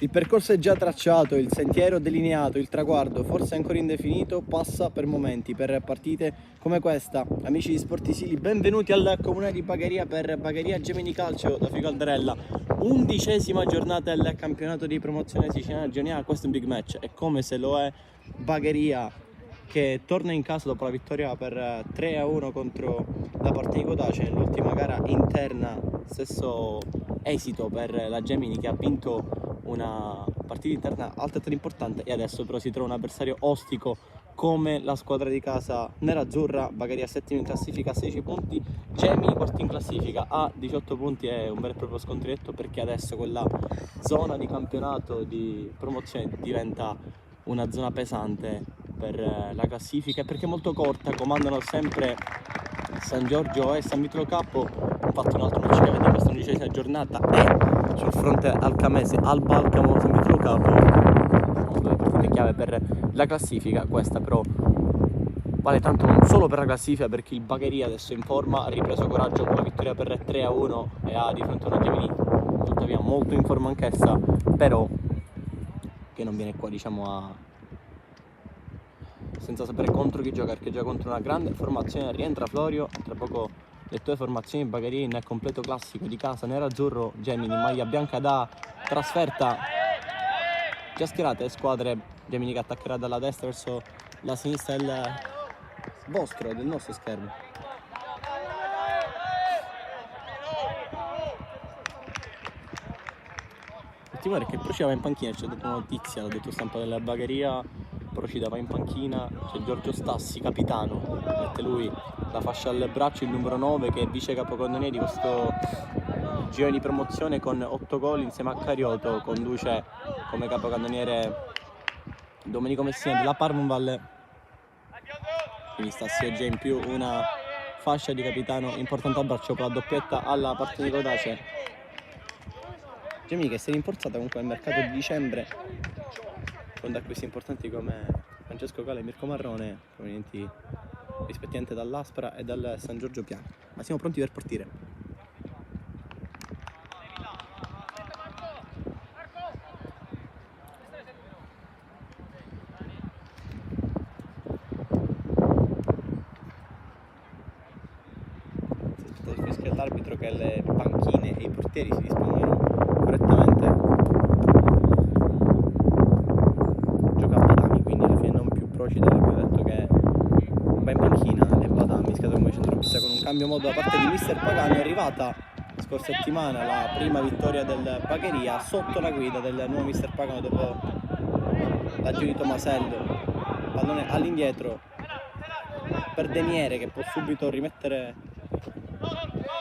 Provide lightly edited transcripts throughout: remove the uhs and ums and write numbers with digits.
Il percorso è già tracciato, il sentiero delineato, il traguardo, forse ancora indefinito, passa per momenti, per partite come questa. Amici di Sportisili, benvenuti al comune di Bagheria per Bagheria Gemini Calcio da Fico Aldarella. 11ª giornata del campionato di promozione siciliana regionale. Questo è un big match, è come se lo è Bagheria che torna in casa dopo la vittoria per 3-1 contro la Partinico Dace nell'ultima gara interna. Stesso esito per la Gemini, che ha vinto una partita interna altrettanto importante, e adesso però si trova un avversario ostico come la squadra di casa nerazzurra. Bagheria settimo in classifica a 16 punti, Gemini quarto in classifica a 18 punti. È un vero e proprio scontro diretto, perché adesso quella zona di campionato di promozione diventa una zona pesante per la classifica, e perché è molto corta. Comandano sempre San Giorgio e San Vitolo Capo. Infatti un altro match che avete in questa 11ª giornata è sul fronte alcamese al Balcamo San Vitolo Capo. Sono due partite chiave per la classifica. Questa però vale tanto non solo per la classifica, perché il Bagheria adesso è in forma, ha ripreso coraggio con la vittoria per 3-1 e ha di fronte una Gemini tuttavia molto in forma anch'essa, però che non viene qua senza sapere contro chi gioca, perché gioca contro una grande formazione. Rientra Florio, tra poco le tue formazioni. Bagheria in completo classico di casa, nerazzurro, Gemini maglia bianca da trasferta. Già schierate le squadre, Gemini che attaccherà dalla destra verso la sinistra del vostro, del nostro schermo. Il timore è che Procida va in panchina, c'è dato una notizia, l'ha detto stampa della Bagheria. Procida va in panchina, c'è Giorgio Stassi, capitano, mette lui la fascia al braccio, il numero 9, che è vice capocannoniere di questo giro di promozione con 8 gol insieme a Carioto. Conduce come capocannoniere Domenico Messina della Parmonval, quindi Stassi è già in più una fascia di capitano importante al braccio con la doppietta alla Partinico Dace. Gemini che si è rinforzata comunque nel mercato di dicembre con acquisti importanti come Francesco Cala e Mirko Marrone, provenienti rispettivamente dall'Aspra e dal San Giorgio Piano. Ma siamo pronti per partire. Si aspetta il fischio dell'arbitro che le panchine e i portieri si dispongano correttamente. Gioca a Badami, quindi alla fine non più Procida, abbiamo detto che va in panchina, e Badami scatta come centrocampista con un cambio modo da parte di mister Pagani. È arrivata la scorsa settimana la prima vittoria del Bagheria sotto la guida del nuovo mister Pagani dopo l'agio di Tomasello. Pallone all'indietro per Demiere, che può subito rimettere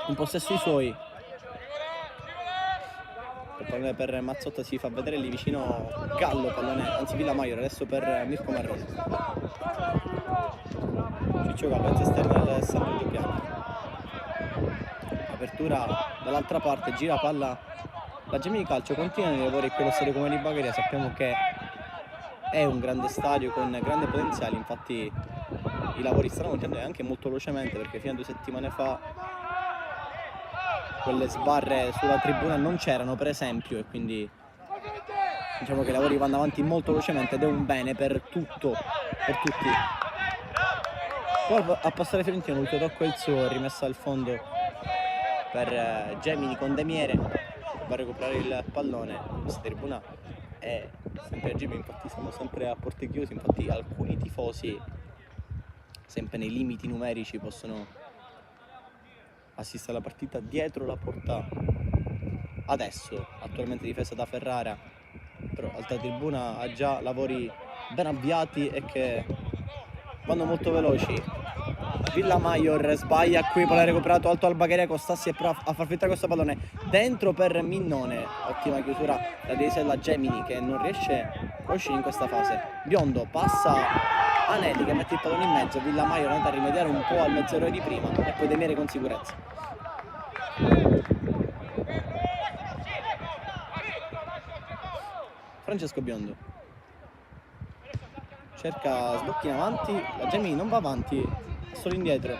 in possesso i suoi. Il pallone per Mazzotta, si fa vedere lì vicino Gallo, pallone, anzi Villa Maior, adesso per Mirko Marrone. Ciccio Gallo, mezza esterna del San Giorgio Piano. Apertura dall'altra parte, gira palla la Gemini Calcio. Continuano i lavori qui allo stadio come di Bagheria. Sappiamo che è un grande stadio con grande potenziale, infatti i lavori stanno andando anche molto velocemente, perché fino a 2 settimane fa quelle sbarre sulla tribuna non c'erano, per esempio, e quindi diciamo che i lavori vanno avanti molto velocemente, ed è un bene per tutti. Poi a passare Fiorentino, l'ultimo tocco è il suo, rimessa al fondo per Gemini con Demiere, va a recuperare il pallone. Questa tribuna è sempre agibile, infatti siamo sempre a porte chiuse, infatti alcuni tifosi, sempre nei limiti numerici, possono assistere alla partita dietro la porta, adesso attualmente difesa da Ferrara, però l'altra tribuna ha già lavori ben avviati e che vanno molto veloci. Villa Maior sbaglia qui, poi l'ha recuperato alto al Bagheria, con Stassi e prova a far filtrare questo pallone dentro per Minnone. Ottima chiusura da difesa della Gemini, che non riesce a uscire in questa fase. Biondo passa Anelli, che mette il pallone in mezzo. Villa Maior è andata a rimediare un po' al mezzo eroe di prima, e poi Demiere con sicurezza. Francesco Biondo cerca sbocchi in avanti, la Gemini non va avanti, solo indietro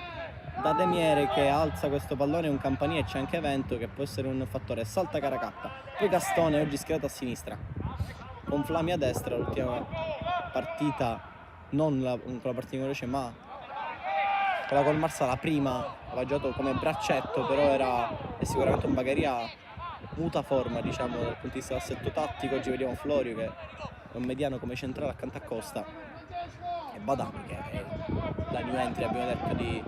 da Demiere, che alza questo pallone, un campanile, e c'è anche vento che può essere un fattore. Salta Caracatta, poi Gastone oggi schierato a sinistra. con Flami a destra, l'ultima partita, non con la partita in Croce, ma quella col Marsala. Prima aveva giocato come braccetto, però è sicuramente un Bagheria muta forma, diciamo, dal punto di vista dell'assetto tattico. Oggi vediamo Florio che è un mediano come centrale accanto a Costa, e Badami che è la new entry, abbiamo detto, di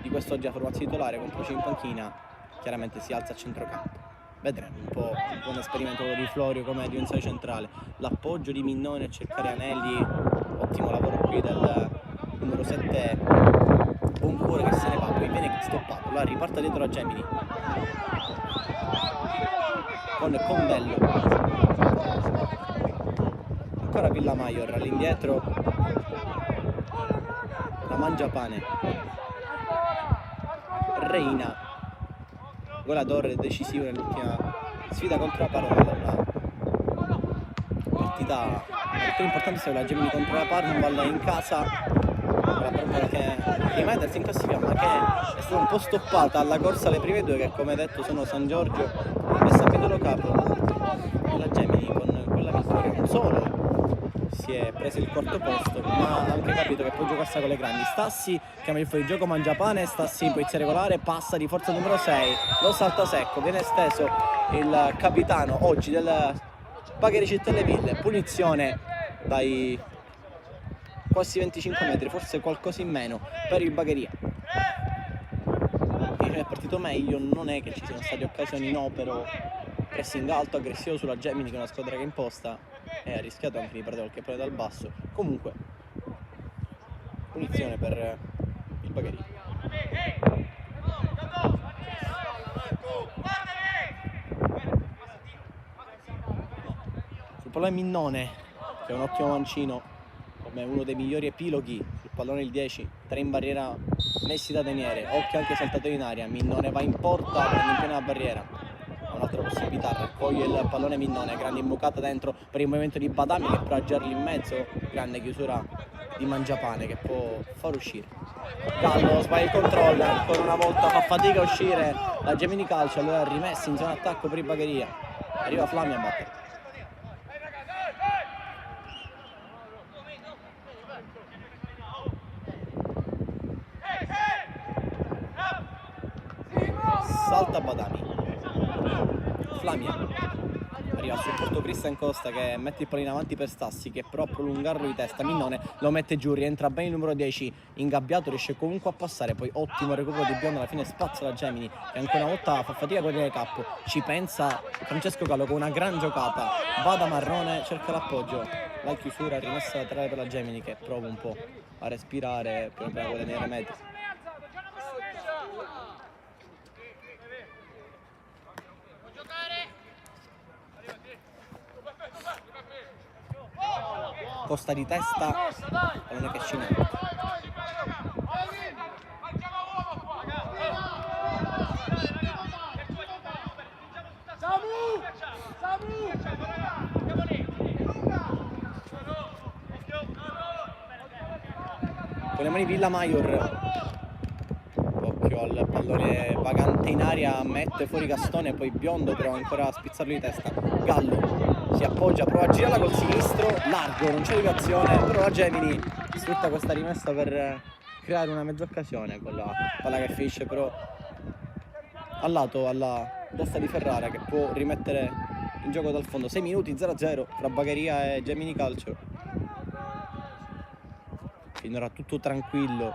quest'oggi a formazione titolare, con Proci in panchina. Chiaramente si alza a centrocampo. Vedremo un po' un esperimento di Florio come difensore centrale. L'appoggio di Minnone a cercare Anelli, ottimo lavoro qui del numero 7 Boncuore, che se ne va, poi viene stoppato, allora riparte dietro la Gemini con Condello, ancora Villamaior all'indietro, la Mangiapane, Reina, goleador decisivo nell'ultima sfida contro la Parola. Una partita molto importante se la Gemini contro la Parnval in casa, la Parnval che rimettersi in classifica, ma che è stata un po' stoppata alla corsa alle prime due, che come detto sono San Giorgio e San Pietro Capo. La Gemini con quella vittoria non solo si è preso il quarto posto, ma ha anche capito che può giocarsi con le grandi. Stassi chiama il fuorigioco Mangiapane, Stassi in posizione regolare, passa di forza numero 6, lo salta secco, viene esteso il capitano oggi del Bagheria Città Ville, punizione dai quasi 25 metri, forse qualcosa in meno per il Bagheria. È partito meglio, non è che ci siano state occasioni, no, però pressing alto, aggressivo sulla Gemini, che è una squadra che imposta, e ha rischiato anche di perdere qualche pallone dal basso. Comunque punizione per il Bagheria. Sul pallone Minnone, che è un ottimo mancino, come uno dei migliori epiloghi sul pallone il 10, 3 in barriera messi da Deniere, occhio anche saltato in aria. Minnone va in porta, prende in piena la barriera, ha un'altra possibilità, raccoglie il pallone Minnone, grande imbucata dentro per il movimento di Badami, che però a girarli in mezzo, grande chiusura di Mangiapane che può far uscire. Gallo sbaglia il controllo, ancora una volta fa fatica a uscire la Gemini Calcio, allora rimessi in zona attacco per il Bagheria, arriva Flami a battere. Salta Badami, Flamia, arriva al supporto Cristian Costa che mette il pallino avanti per Stassi, che però a prolungarlo di testa Minnone lo mette giù, rientra bene il numero 10 ingabbiato, riesce comunque a passare, poi ottimo recupero di Biondo, alla fine spazza la Gemini che ancora una volta fa fatica a guardare il capo, ci pensa Francesco Gallo con una gran giocata, va da Marrone, cerca l'appoggio, la chiusura rimessa laterale per la Gemini che prova un po' a respirare piano piano guadagnare metri. Costa di testa, pallone che scende. Con le mani Villamaior, occhio al pallone vagante in aria, mette fuori Gastone, poi Biondo prova ancora a spizzarlo di testa. Gallo si appoggia, prova a girarla col sinistro, largo, non c'è arrivazione, però la Gemini sfrutta questa rimessa per creare una mezza occasione con la palla che finisce però al lato, alla destra di Ferrara, che può rimettere in gioco dal fondo. 6 minuti, 0-0 fra Bagheria e Gemini Calcio. Finora tutto tranquillo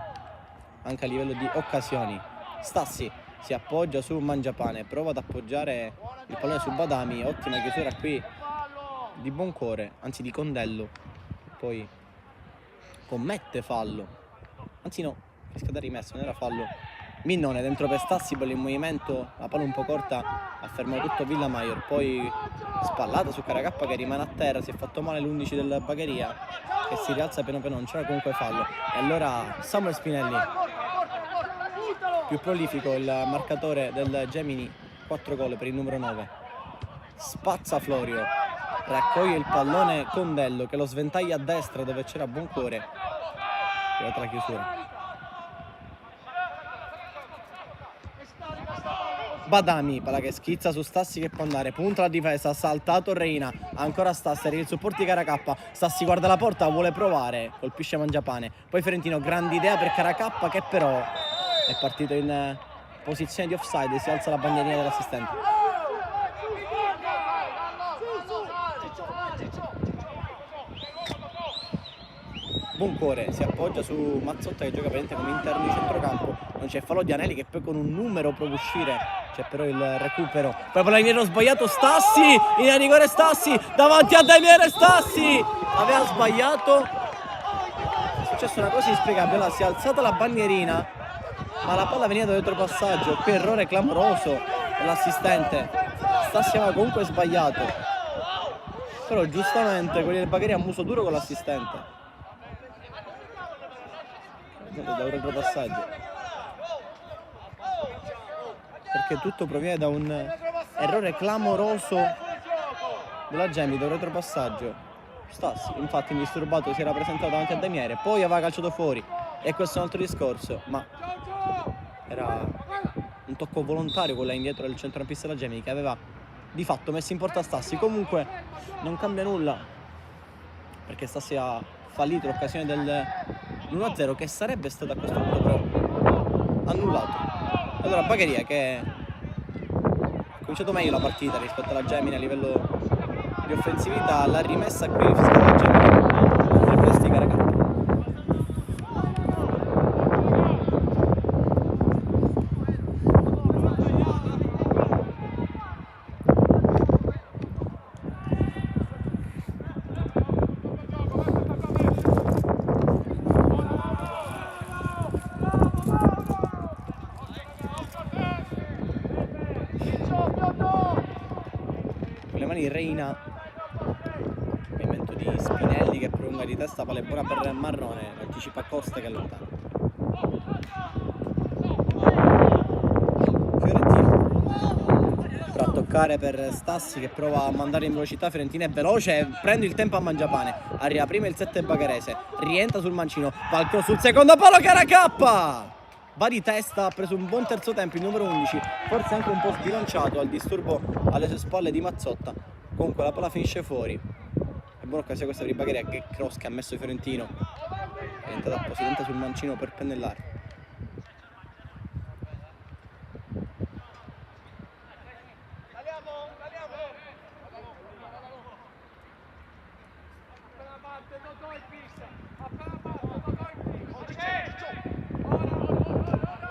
anche a livello di occasioni. Stassi si appoggia su Mangiapane, prova ad appoggiare il pallone su Badami, ottima chiusura qui di Boncuore, anzi di Condello, poi commette fallo, anzi no, rischia da rimessa, non era fallo. Minnone dentro per Stassi, poi in movimento, la palla un po' corta, ha fermato tutto Villamaior, poi spallata su Caracappa che rimane a terra, si è fatto male l'11 del Bagheria che si rialza piano piano, non c'era comunque fallo, e allora Samuel Spinelli, più prolifico il marcatore del Gemini, 4 gol per il numero 9, spazza Florio, raccoglie il pallone Condello che lo sventaglia a destra dove c'era Boncuore, arrivata la chiusura. Badami, palla che schizza su Stassi che può andare, punta la difesa, saltato Reina, ancora Stassi, arriva il supporto di Caracappa, Stassi guarda la porta, vuole provare, colpisce Mangiapane, poi Fiorentino, grande idea per Caracappa che però è partito in posizione di offside, si alza la bandierina dell'assistente. Boncuore si appoggia su Mazzotta che gioca praticamente come interno di centrocampo, non c'è fallo di Anelli che poi con un numero può uscire, c'è però il recupero, poi palloniero sbagliato, Stassi, in rigore Stassi, davanti a Demiere Stassi, aveva sbagliato, è successa una cosa inspiegabile, si è alzata la bandierina, ma la palla veniva da dietro passaggio, qui errore clamoroso dell'assistente, Stassi aveva comunque sbagliato, però giustamente quelli del Bagheria hanno muso duro con l'assistente. Da un retropassaggio, perché tutto proviene da un errore clamoroso della Gemi, da un retropassaggio. Stassi infatti indisturbato si era presentato davanti a Demiere, poi aveva calciato fuori e questo è un altro discorso, ma era un tocco volontario con là indietro del centrocampista della Gemi che aveva di fatto messo in porta Stassi. Comunque non cambia nulla perché Stassi ha fallito l'occasione del 1-0 che sarebbe stato a questo punto però annullato. Allora Bagheria che ha cominciato meglio la partita rispetto alla Gemini a livello di offensività, l'ha rimessa qui fiscale la Gemini per questi Caracappa. Reina, movimento di Spinelli che prolunga di testa, palla buona per Marrone, anticipa Costa che allontana. Fiorentino prova a toccare per Stassi che prova a mandare in velocità, Fiorentina è veloce, prende il tempo a Mangiapane, arriva prima il 7 Bagherese, rientra sul mancino, va al cross sul secondo palo, Caracappa! Va di testa, ha preso un buon terzo tempo il numero 11, forse anche un po' sbilanciato al disturbo alle sue spalle di Mazzotta. Comunque la palla finisce fuori. È buona occasione questa per il Bagheria, che cross che ha messo Fiorentino. È entrato appositamente sul mancino per pennellare.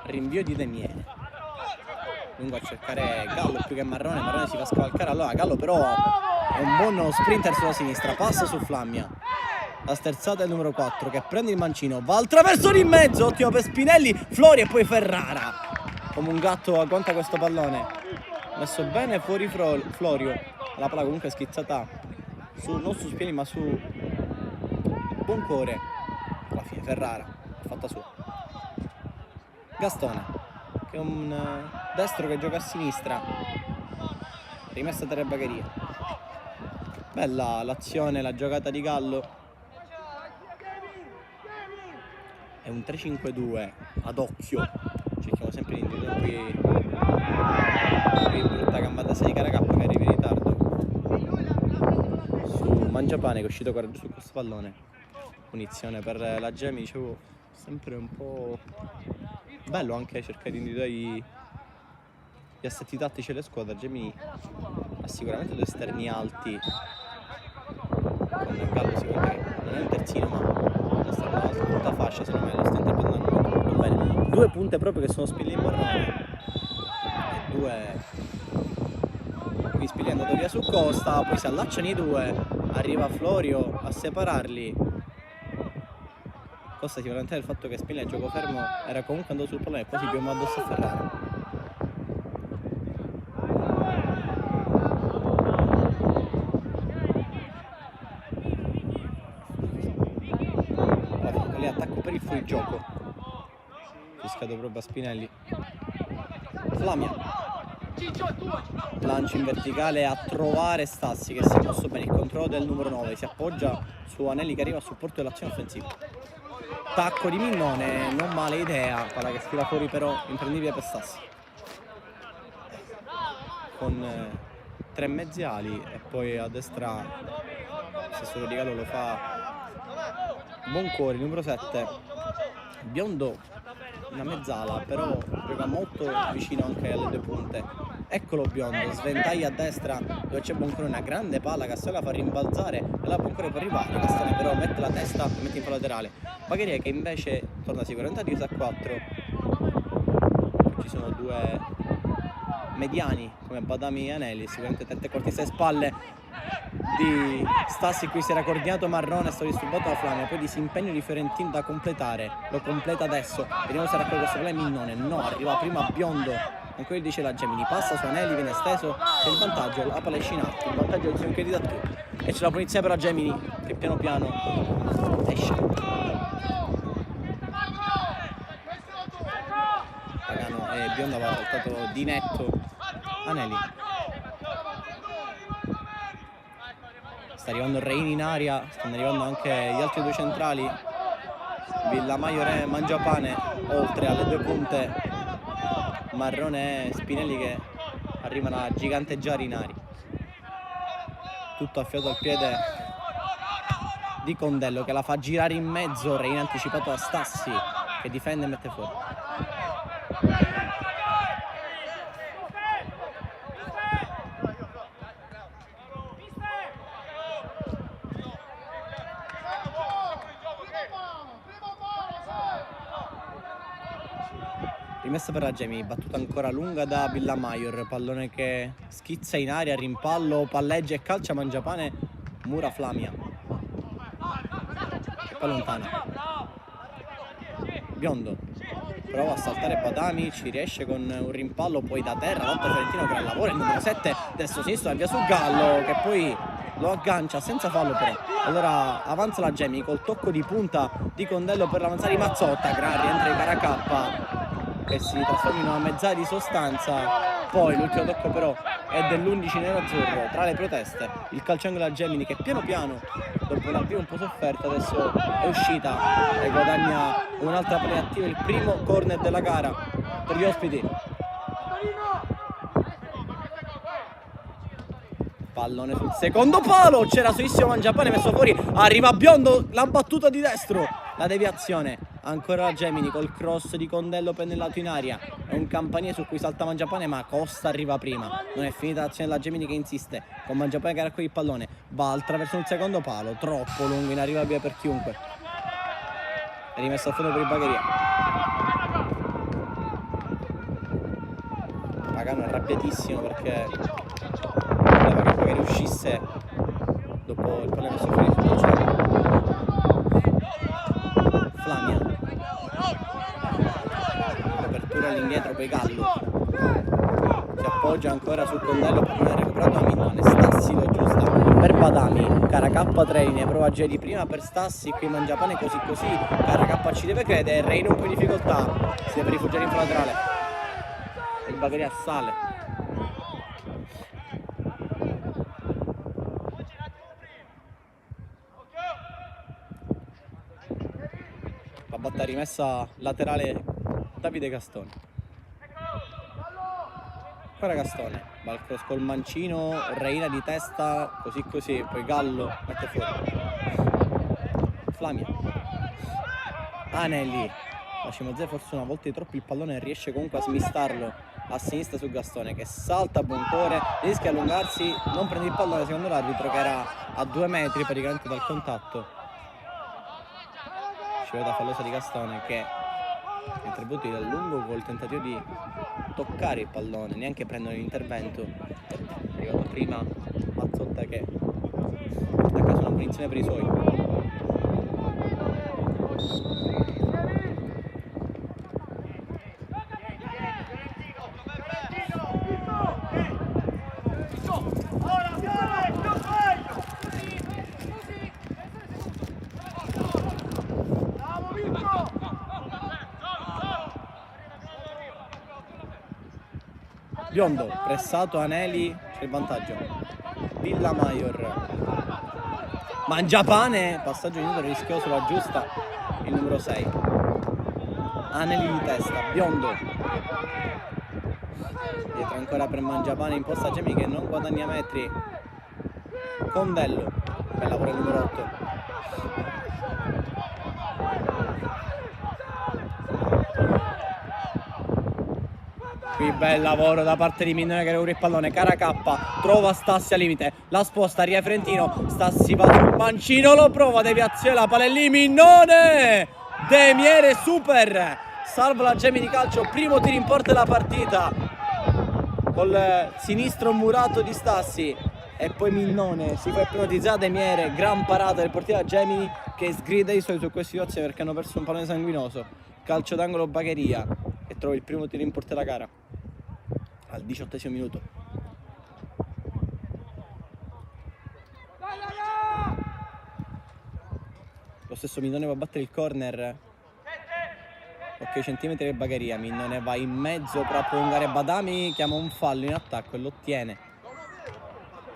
Rinvio di Demiere, lungo a cercare Gallo più che Marrone, Marrone si fa scavalcare, allora Gallo però è un buono sprinter sulla sinistra, passa su Flammia, la sterzata del numero 4 che prende il mancino, va al traverso di mezzo, ottimo per Spinelli, Flori e poi Ferrara, come un gatto agguanta questo pallone, messo bene fuori Florio, la palla comunque schizzata su, non su Spinelli ma su Boncuore, alla fine Ferrara, fatta sua. Gastone, che è un destro che gioca a sinistra, rimessa a Bagheria. Bella l'azione, la giocata di Gallo. È un 3-5-2 ad occhio, cerchiamo sempre di individuare qui brutta gambata 6 di Caracappa che arriva in ritardo su Mangiapane che è uscito coraggioso su questo pallone. Punizione per la Gemi, dicevo, sempre un po' bello anche cercare di individuare gli assetti tattici delle squadre. Gemi ha sicuramente due esterni alti, con Gallo sicuramente non è un terzino ma lo sta una punta fascia, secondo me lo sta interpretando molto bene. Due punte proprio che sono Spilli e Marrone e due qui Spilli è andato via su Costa, poi si allacciano i due, arriva Florio a separarli. Costa sicuramente il fatto che Spinelli a gioco fermo era comunque andato sul pallone e quasi più addosso a Ferrara. Allora, lì attacco per il fuorigioco. Fiscato proprio a Spinelli. Flamia. Lancio in verticale a trovare Stassi che si è mosso bene. Il controllo del numero 9. Si appoggia su Anelli che arriva a supporto dell'azione offensiva. Tacco di Minnone, non male idea, palla che sfila fuori però imprendibile per Stassi. con 3 mezzi ali, e poi a destra stesso Rigalo lo fa Boncuori, numero 7. Biondo una mezzala, però gioca molto vicino anche alle 2 punte. Eccolo Biondo, sventaglia a destra dove c'è Boncuori, una grande palla, Castone la fa rimbalzare e la Boncuori può arrivare, Castone però mette la testa e mette in fallo laterale. Bagheria che invece torna sicuramente a difesa a 4. Ci sono 2 mediani come Badami e Anelli, sicuramente tante corti 6 spalle di Stassi. Qui si era coordinato Marrone, è stato disturbato da Flamia, poi disimpegno di Fiorentino da completare, lo completa adesso, vediamo se raccoglie questo play. Minnone, no, arriva prima Biondo, ancora dice la Gemini, passa su Anelli, viene esteso, c'è il vantaggio, la palla esce in alto, il vantaggio del più da più, e c'è la punizione per la Gemini che piano piano esce. Pagano e Biondo aveva saltato di netto Anelli. Sta arrivando Reini in aria, stanno arrivando anche gli altri 2 centrali, Villamaio e Mangiapane, oltre alle 2 punte Marrone e Spinelli che arrivano a giganteggiare in aria. Tutto affiato al piede di Condello che la fa girare in mezzo, Reini anticipato da Stassi che difende e mette fuori. Rimessa per la Gemini, battuta ancora lunga da Villamaior, pallone che schizza in aria, rimpallo, palleggia e calcia Mangiapane, mura Flamia. E poi lontana. Biondo prova a saltare Badami, ci riesce con un rimpallo poi da terra, lotta Fiorentino che lavora, il numero 7 destro-sinistro, via sul Gallo che poi lo aggancia senza fallo però. Allora avanza la Gemini col tocco di punta di Condello per l'avanzare di Mazzotta, gran rientro di Caracappa che si trasforma in una mezzala di sostanza. Poi l'ultimo tocco però è dell'11 nero-azzurro, tra le proteste il calciangolo della Gemini che piano piano, dopo un avvio un po' sofferto, adesso è uscita e guadagna un'altra palla attiva, il primo corner della gara per gli ospiti. Pallone sul secondo palo, c'era solissimo Mangiapane messo fuori, arriva Biondo, la battuta di destro, la deviazione, ancora la Gemini col cross di Condello pennellato in aria, è un campanile su cui salta Mangiapane ma Costa arriva prima, non è finita l'azione della Gemini che insiste, con Mangiapane che raccoglie il pallone, va attraverso il secondo palo, troppo lungo, inarrivabile per chiunque, è rimesso a fondo per il Bagheria. Pagano è arrabbiatissimo perché voleva che Bagheria uscisse dopo il pallone messo fuori sul Flamia, l'apertura all'indietro poi Gallo si appoggia ancora sul Condello, per non è recuperato a Minnone, Stassi lo aggiusta per Badami, Caracappa 3 linee, prova a girare di prima per Stassi, qui Mangiapane così, Caracappa ci deve credere, Reino un po' in difficoltà, si deve rifugiare in laterale, il Bagheria sale. La batta rimessa laterale Davide Castone. Ancora Castone, va al cross col mancino, Reina di testa, così, poi Gallo mette fuori. Flamia. Anelli. La Cimozze forse una volta di troppo il pallone riesce comunque a smistarlo a sinistra su Gastone che salta a buon cuore, rischia di allungarsi, non prende il pallone secondo l'arbitro che era a 2 metri praticamente dal contatto. Scivolata fallosa di Gastone che mentre butti dal lungo col tentativo di toccare il pallone, neanche prendere l'intervento. È arrivato prima Mazzotta che porta a casa una punizione per i suoi. Biondo, pressato Anelli, c'è il vantaggio. Villamaior. Mangiapane, passaggio minuto rischioso, lo aggiusta il numero 6. Anelli di testa, Biondo. Dietro ancora per Mangiapane, imposta Gemini che non guadagna metri. Condello, bel lavoro il numero 8. Qui bel lavoro da parte di Minnone che recupera il pallone. Caracappa trova Stassi al limite, la sposta, Ria Frentino, Stassi va sul mancino, lo prova, deviazione, la palla è lì, Minnone! De Miere super! Salva la Gemini Calcio, primo tiro in porta della partita. Col sinistro murato di Stassi. E poi Minnone si fa ipnotizzare De Miere, gran parata del portiere Gemini che sgrida i suoi su questa situazione perché hanno perso un pallone sanguinoso. Calcio d'angolo Bagheria che trova il primo tiro in porta della gara al 18° minuto. Lo stesso Minnone va a battere il corner. Ok, centimetri del Bagheria. Minnone va in mezzo per prolungare Badami, chiama un fallo in attacco e lo ottiene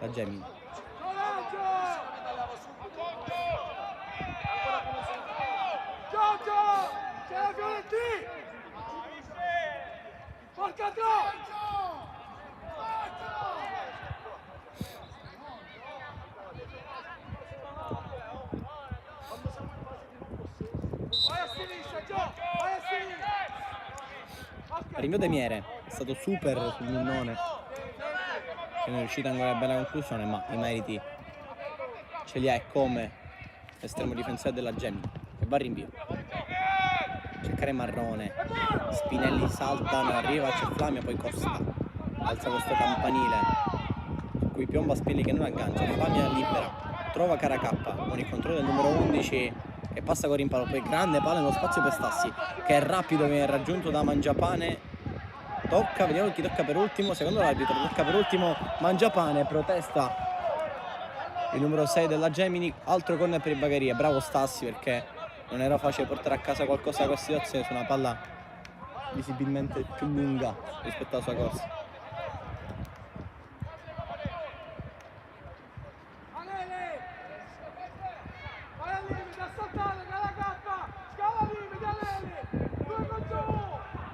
la Gemini. Rinvio De Miere è stato super sul Minnone, che non è riuscito ancora a bella conclusione, ma i meriti ce li ha, e come estremo difensore della Gemini che va a rinvio. Cercare Marrone, Spinelli salta, non arriva, c'è Flamia, poi Costa alza questo campanile su cui piomba Spinelli che non aggancia, Flamia libera, trova Caracappa con il controllo del numero 11 che passa con rimpallo, poi grande palla nello spazio per Stassi che è rapido, viene raggiunto da Mangiapane. Tocca, vediamo chi tocca per ultimo, secondo l'arbitro tocca per ultimo Mangiapane, protesta il numero 6 della Gemini, altro corner per il Bagheria. Bravo Stassi perché non era facile portare a casa qualcosa da questa situazione su una palla visibilmente più lunga rispetto alla sua corsa.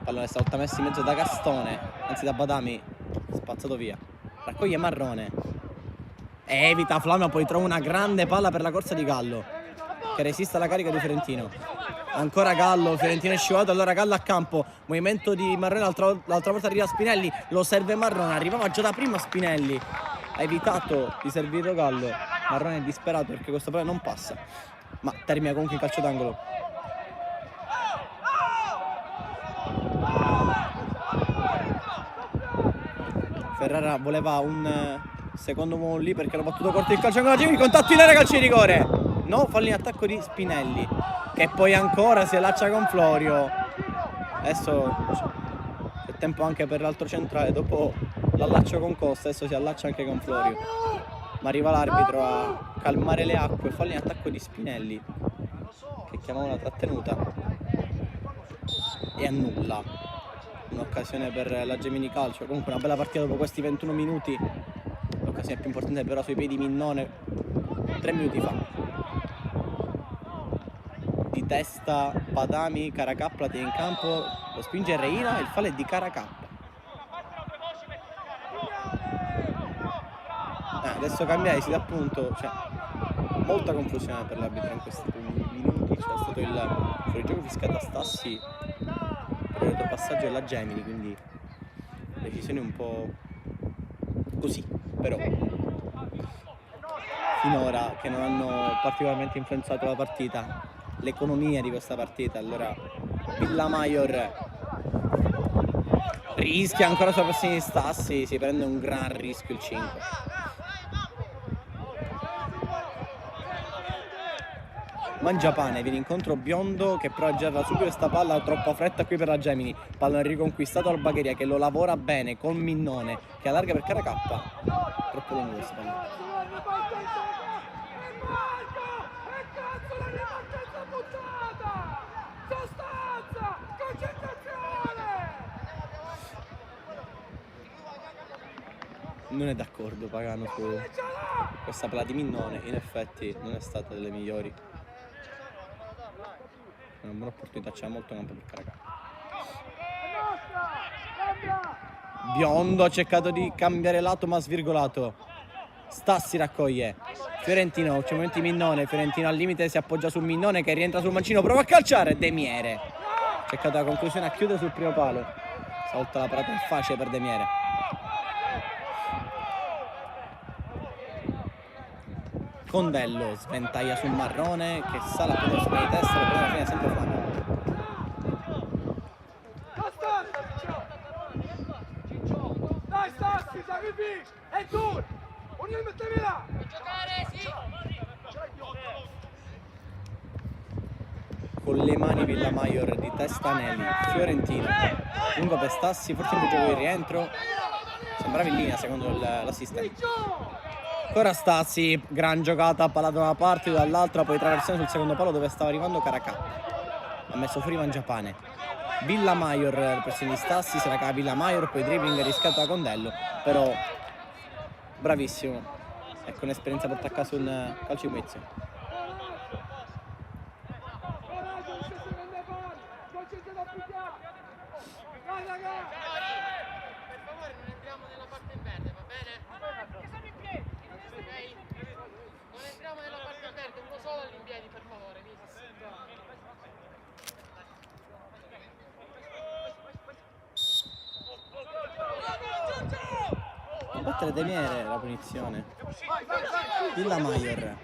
Pallone stavolta messo in mezzo da Castone, anzi da Badami, spazzato via, raccoglie Marrone, evita Flamia, poi trova una grande palla per la corsa di Gallo che resiste alla carica di Fiorentino. Ancora Gallo, Fiorentino è scivolato, allora Gallo a campo, movimento di Marrone, l'altra volta arriva Spinelli, lo serve Marrone, arrivava già da prima Spinelli, ha evitato di servirlo Gallo. Marrone è disperato perché questo pallone non passa, ma termina comunque il calcio d'angolo. Ferrara voleva un secondo uomo lì perché l'ha battuto corto il calcio d'angolo, il contatto in area, calcio di rigore. No, fallo in attacco di Spinelli che poi ancora si allaccia con Florio. Adesso c'è tempo anche per l'altro centrale, dopo l'allaccio con Costa adesso si allaccia anche con Florio. Ma arriva l'arbitro a calmare le acque, fallo in attacco di Spinelli che chiamava una trattenuta e annulla un'occasione per la Gemini Calcio. Comunque una bella partita dopo questi 21 minuti, l'occasione più importante però sui piedi Minnone 3 minuti fa. Di testa Badami, Caracappa tiene in campo, lo spinge Reina e il fallo è di Caracappa. Adesso cambia esito appunto, cioè molta confusione per l'arbitro in questi minuti, c'è stato il fuorigioco fischiato a Stassi per il retropassaggio della Gemini, quindi decisioni un po' così, però finora che non hanno particolarmente influenzato la partita, l'economia di questa partita. Allora Villamaior rischia ancora sulla pressione di Stassi, si prende un gran rischio il 5. Mangiapane viene incontro Biondo che però aggira subito questa palla, troppa fretta qui per la Gemini, pallone riconquistato al Bagheria che lo lavora bene con Minnone che allarga per Caracappa, troppo lungo questo pallone. Non è d'accordo Pagano su questa palla di Minnone, in effetti non è stata delle migliori. Una buona opportunità, c'è molto campo per Caracappa. Biondo ha cercato di cambiare lato ma svirgolato. Stassi raccoglie. Fiorentino, c'è un momento di Minnone. Fiorentino al limite si appoggia su Minnone che rientra sul mancino. Prova a calciare. Demiere. Cercato la conclusione a chiudere sul primo palo. Stavolta la parata è facile per Demiere. Condello sventaglia sul Marrone che sale a prendere sopra di testa. Però alla fine è sempre Flavio. Dai Stassi, sacrifici! E tu! Ognuno mettevi là! Giocare, sì! Con le mani Villamaior di testa Nelly. Fiorentino lungo per Stassi, forse un gioco di rientro. Sembrava in linea secondo l'assistente. Ancora Stassi, gran giocata, palla da una parte, dall'altra, poi traversione sul secondo palo dove stava arrivando Caracà. Ha messo fuori Mangiapane. Villamaior per pressione di Stassi, se la cava Villamaior, poi dribbling rischiato da Condello, però bravissimo. Ecco un'esperienza porta a casa un calcio di punizione. Per favore non entriamo nella parte in verde, va bene? Ok? Non entriamo nella parte in verde, uno solo all'impiedi, per favore, Battere Demiere la punizione. Villamaior.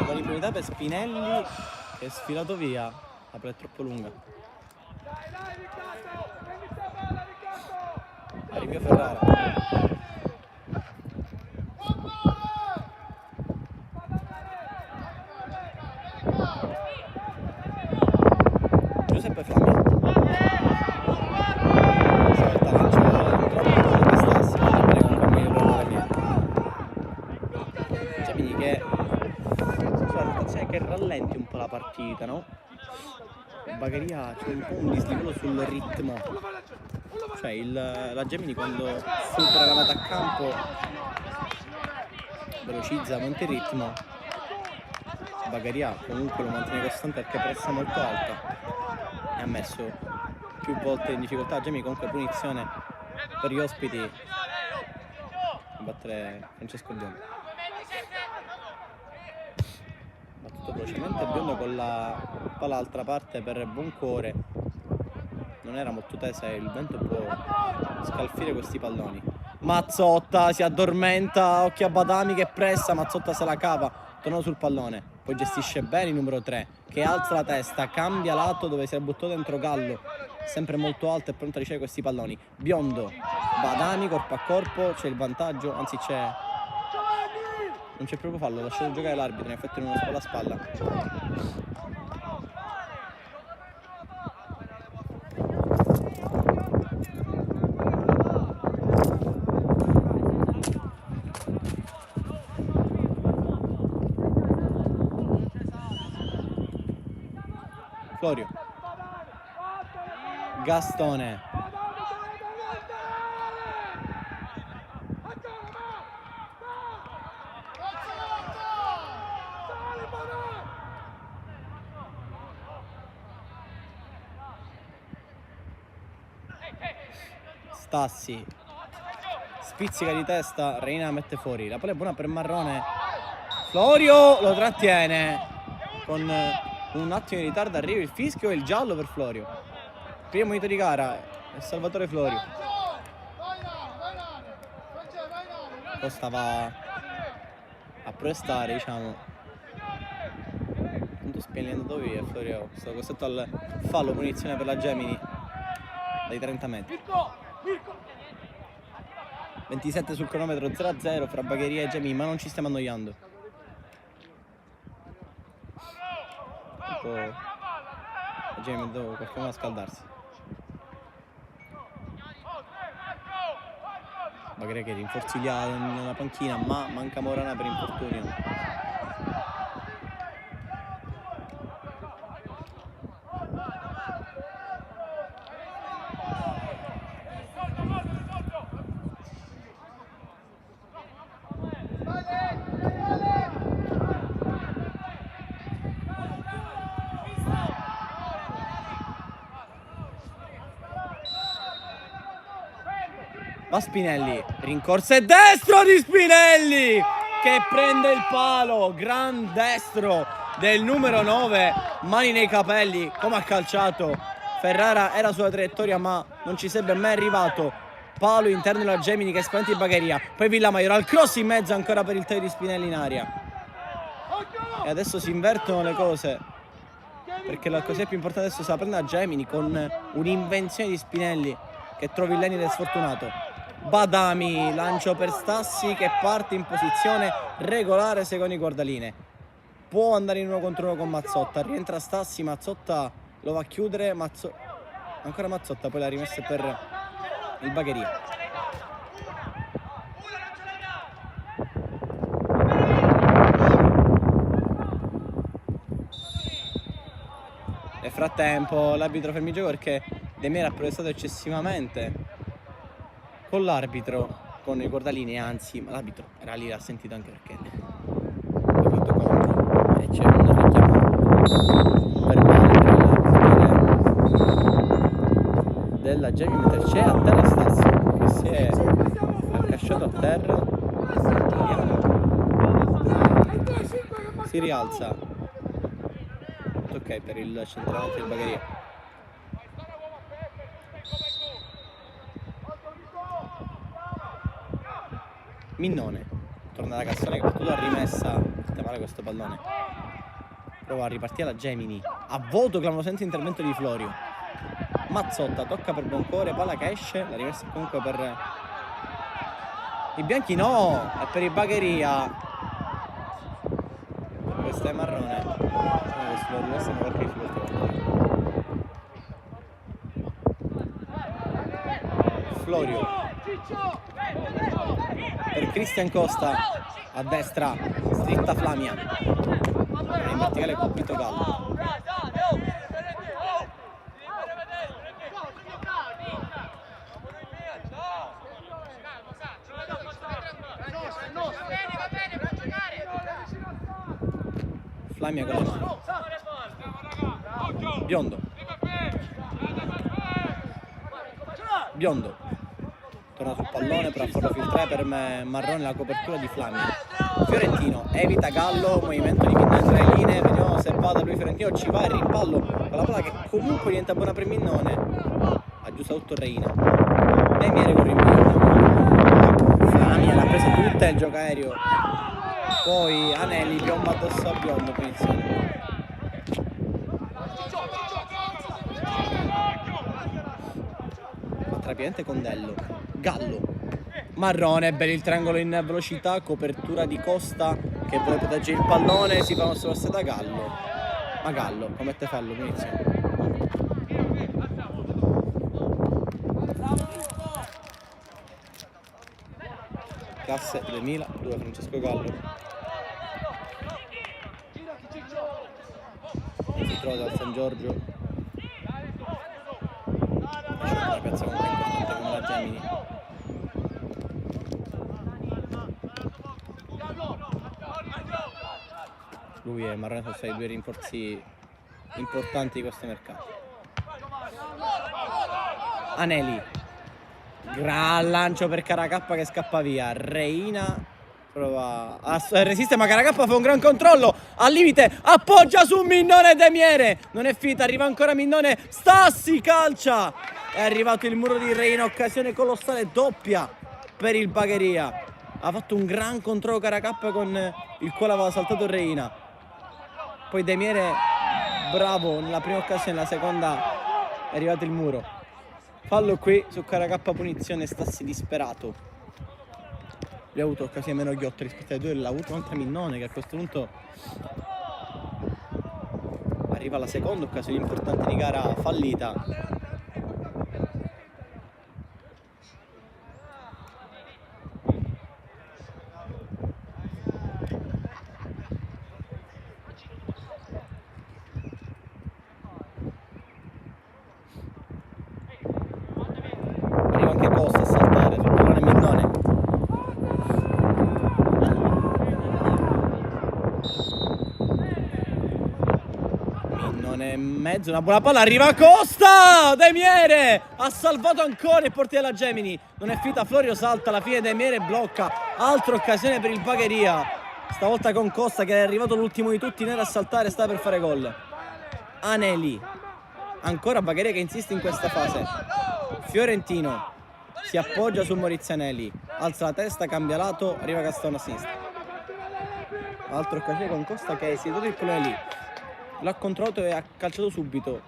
La l'impunità per Spinelli che è sfilato via. La palla è troppo lunga. Arriva Ferrara. Giuseppe Flammi. Stavolta lancio troppo per Stassi, non bene con Camillo per la mia. Gemini che c'è che rallenti un po' la partita, no? Bagheria c'è un po' un dislivello sul ritmo. Cioè la Gemini quando supera la metà campo velocizza, monta il ritmo. Bagheria comunque lo mantiene costante perché pressa molto alta e ha messo più volte in difficoltà Gemini. Comunque punizione per gli ospiti a battere Francesco Biondo. Battuto velocemente Biondo con la palla all'altra parte per Boncore. Non era molto tesa e il vento può scalfire questi palloni. Mazzotta si addormenta, occhi a Badami che pressa, Mazzotta se la cava, torna sul pallone, poi gestisce bene il numero 3 che alza la testa, cambia lato dove si è buttato dentro Gallo, sempre molto alto e pronto a ricevere questi palloni. Biondo, Badami corpo a corpo, c'è il vantaggio, anzi non c'è proprio fallo, ha lasciato giocare l'arbitro, in effetti in uno spalla a spalla. Florio, Gastone, Stassi, spizzica di testa, Reina mette fuori, la palla è buona per Marrone, Florio lo trattiene con un attimo di ritardo, arriva il fischio e il giallo per Florio. Primo minuto di gara è Salvatore Florio. Poi stava a prestare, diciamo. Appunto Spinelli è andato via, Florio è stato costretto al fallo, punizione per la Gemini dai 30 metri. 27 sul cronometro, 0-0 fra Bagheria e Gemini, ma non ci stiamo annoiando. Gemini devo qualcuno a scaldarsi. Bagheria che rinforzi nella panchina, ma manca Morana per infortunio. Va Spinelli, rincorsa e destro di Spinelli che prende il palo, gran destro del numero 9, mani nei capelli, come ha calciato. Ferrara era sulla traiettoria ma non ci sarebbe mai arrivato. Palo interno della Gemini che spaventa il Bagheria, poi Villamaior al cross in mezzo ancora per il taglio di Spinelli in aria. E adesso si invertono le cose, perché la cosa più importante adesso se la prende la Gemini con un'invenzione di Spinelli che trovi Lenny ed è sfortunato. Badami, lancio per Stassi che parte in posizione regolare secondo i guardaline. Può andare in 1 contro 1 con Mazzotta, rientra Stassi, Mazzotta lo va a chiudere, ancora Mazzotta, poi la rimessa per il Bagheria. Nel frattempo l'arbitro ferma il gioco perché De Mier ha protestato eccessivamente con l'arbitro, con i guardalini, anzi, ma l'arbitro era lì, l'ha sentito anche perché ha fatto contro e c'è un richiamo verbale della Gemini mentre c'è a terra Stassi che si è accasciato a terra, si rialza, tutto ok per il centravanti del Bagheria. Minnone torna da Cassone che battuta rimessa, fatta male questo pallone, prova a ripartire la Gemini, a voto clamorosamente intervento di Florio. Mazzotta tocca per Boncore, palla che esce, la rimessa comunque per i bianchi, no, è per il Bagheria. Questa è marrone, questo lo riversano qualche difficoltà. Florio per Cristian Costa a destra, stritta Flamia, in verticale colpito Gallo. Flamia con le mani, Biondo torna sul pallone per farlo filtrare per Marrone la copertura di Flamia. Fiorentino evita Gallo, movimento di Minnone tra le linee, vediamo se va da lui. Fiorentino ci va, il rimpallo con la palla che comunque diventa buona per Minnone, aggiusta tutto Reina. De Mier con rinvio, Flamia l'ha presa tutta il gioco aereo, poi Anelli piomba addosso a Biondo, punizione. Trapiente Condello, Gallo, Marrone, bello il triangolo in velocità, copertura di Costa che vuole proteggere il pallone, si fa uno sforzo da Gallo, ma Gallo commette fallo, punizione. Classe 2002, Francesco Gallo. Si trova dal San Giorgio. Una piazza comunque importante come la Gemini. Lui e Marrone sono stati 2 rinforzi importanti di questo mercato. Anelli, gran lancio per Caracappa che scappa via. Reina prova a resistere ma Caracappa fa un gran controllo al limite, appoggia su Minnone. De Mier non è finita, arriva ancora Minnone, Stassi calcia, è arrivato il muro di Reina, occasione colossale doppia per il Bagheria. Ha fatto un gran controllo Caracappa con il quale aveva saltato Reina, poi De Mier bravo nella prima occasione, nella seconda è arrivato il muro. Fallo qui su Caracappa, punizione. Stassi disperato, lui ha avuto occasione meno ghiotte rispetto ai 2, l'ha avuto anche Minnone che a questo punto arriva alla seconda occasione importante di gara fallita. Arriva anche Costa a saltare sul pallone Minnone. in mezzo, una buona palla, arriva Costa! De Miere ha salvato ancora il portiere della Gemini. Non è finita, Florio salta, alla fine De Miere blocca. Altra occasione per il Bagheria. Stavolta con Costa che è arrivato l'ultimo di tutti nero a saltare, sta per fare gol. Aneli. Ancora Bagheria che insiste in questa fase. Fiorentino si appoggia su Maurizio Aneli. Alza la testa, cambia lato, arriva Gastone a sinistra. Altra occasione con Costa che si è dato il pallone lì. L'ha controllato e ha calciato subito.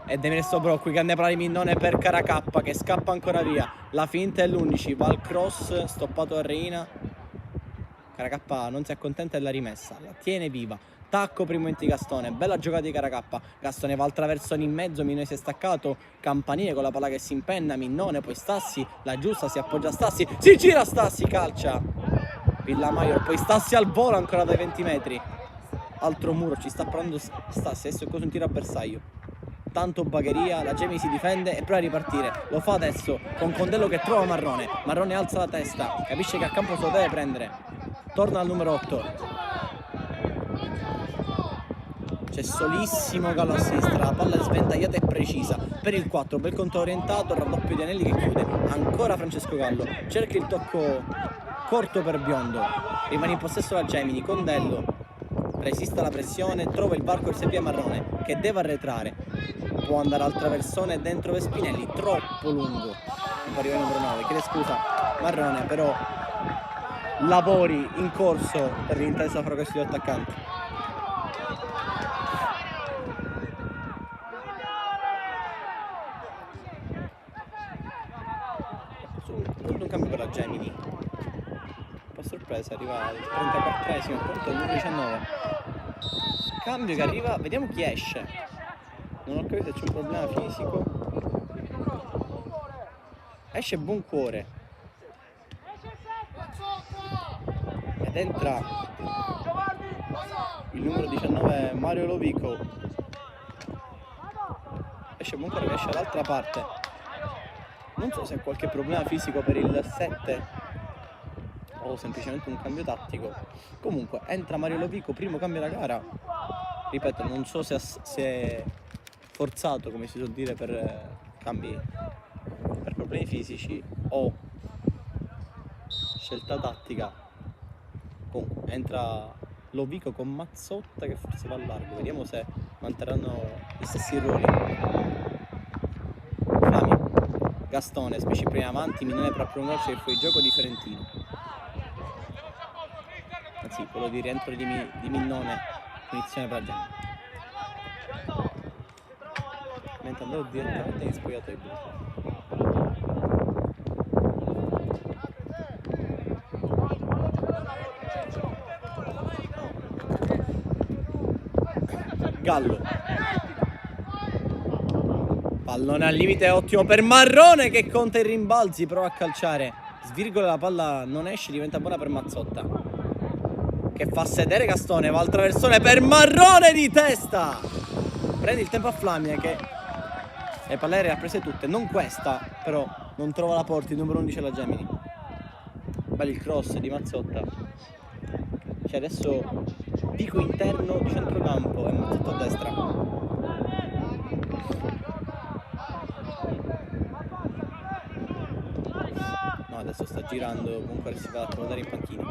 E De Miere sto qui, grande palla di Minnone per Caracappa che scappa ancora via. La finta è l'11, va al cross, stoppato a Reina. Caracappa non si accontenta della rimessa, la tiene viva. Tacco primo momento di Gastone, bella giocata di Caracappa. Gastone va al traversone in mezzo, Minnone si è staccato. Campanile con la palla che si impenna, Minnone, poi Stassi, la giusta, si appoggia a Stassi. Si gira Stassi, calcia. Villamaior, poi Stassi al volo ancora dai 20 metri. Altro muro, ci sta provando Stassi, adesso è cosa un tiro a bersaglio. Tanto Bagheria, la Gemini si difende e prova a ripartire. Lo fa adesso con Condello che trova Marrone. Marrone alza la testa, capisce che a campo se lo deve prendere. Torna al numero 8. C'è solissimo Gallo a sinistra, la palla è sventagliata e precisa. Per il 4, bel conto orientato, il raddoppio di Anelli che chiude. Ancora Francesco Gallo, cerca il tocco corto per Biondo. Rimane in possesso la Gemini, Condello resiste alla pressione, trova il varco e si avvia Marrone che deve arretrare. Può andare al traversone dentro Vespinelli, troppo lungo. Non può arrivare il numero 9, chiede scusa Marrone, però lavori in corso per l'intesa fra questi due attaccanti. Un cambio per la Gemini. Un po' sorpresa, arriva al 34esimo, punto il 19. Cambio che arriva, vediamo chi esce. Non ho capito se c'è un problema fisico. Esce Buoncuore. Ed entra il numero 19 Mario Lovico. Esce Buoncuore che esce dall'altra parte. Non so se ha qualche problema fisico per il 7 o semplicemente un cambio tattico. Comunque entra Mario Lovico, primo cambio della gara. Ripeto, non so se è forzato, come si suol dire, per cambi per problemi fisici o scelta tattica. Comunque entra Lovico con Mazzotta che forse va a largo. Vediamo se manterranno gli stessi ruoli. Flami, Gastone, specie prima avanti, Minnone per prolungarci il fuorigioco di Fiorentino. Anzi, quello di rientro di Minnone, punizione per la gente. Mentre andavo direttamente in spogliatoio blu. Gallo. Pallone al limite, ottimo per Marrone che conta i rimbalzi, prova a calciare. Svirgola, la palla non esce, diventa buona per Mazzotta. Che fa sedere Gastone, va al traversone per Marrone di testa. Prende il tempo a Flamia che le palle le ha prese tutte, non questa, però non trova la porta, il numero 11 la Gemini. Bello il cross di Mazzotta. C'è adesso Vico interno di centrocampo e Mazzotta a destra. No, adesso sta girando, comunque si va a accomodare in panchina.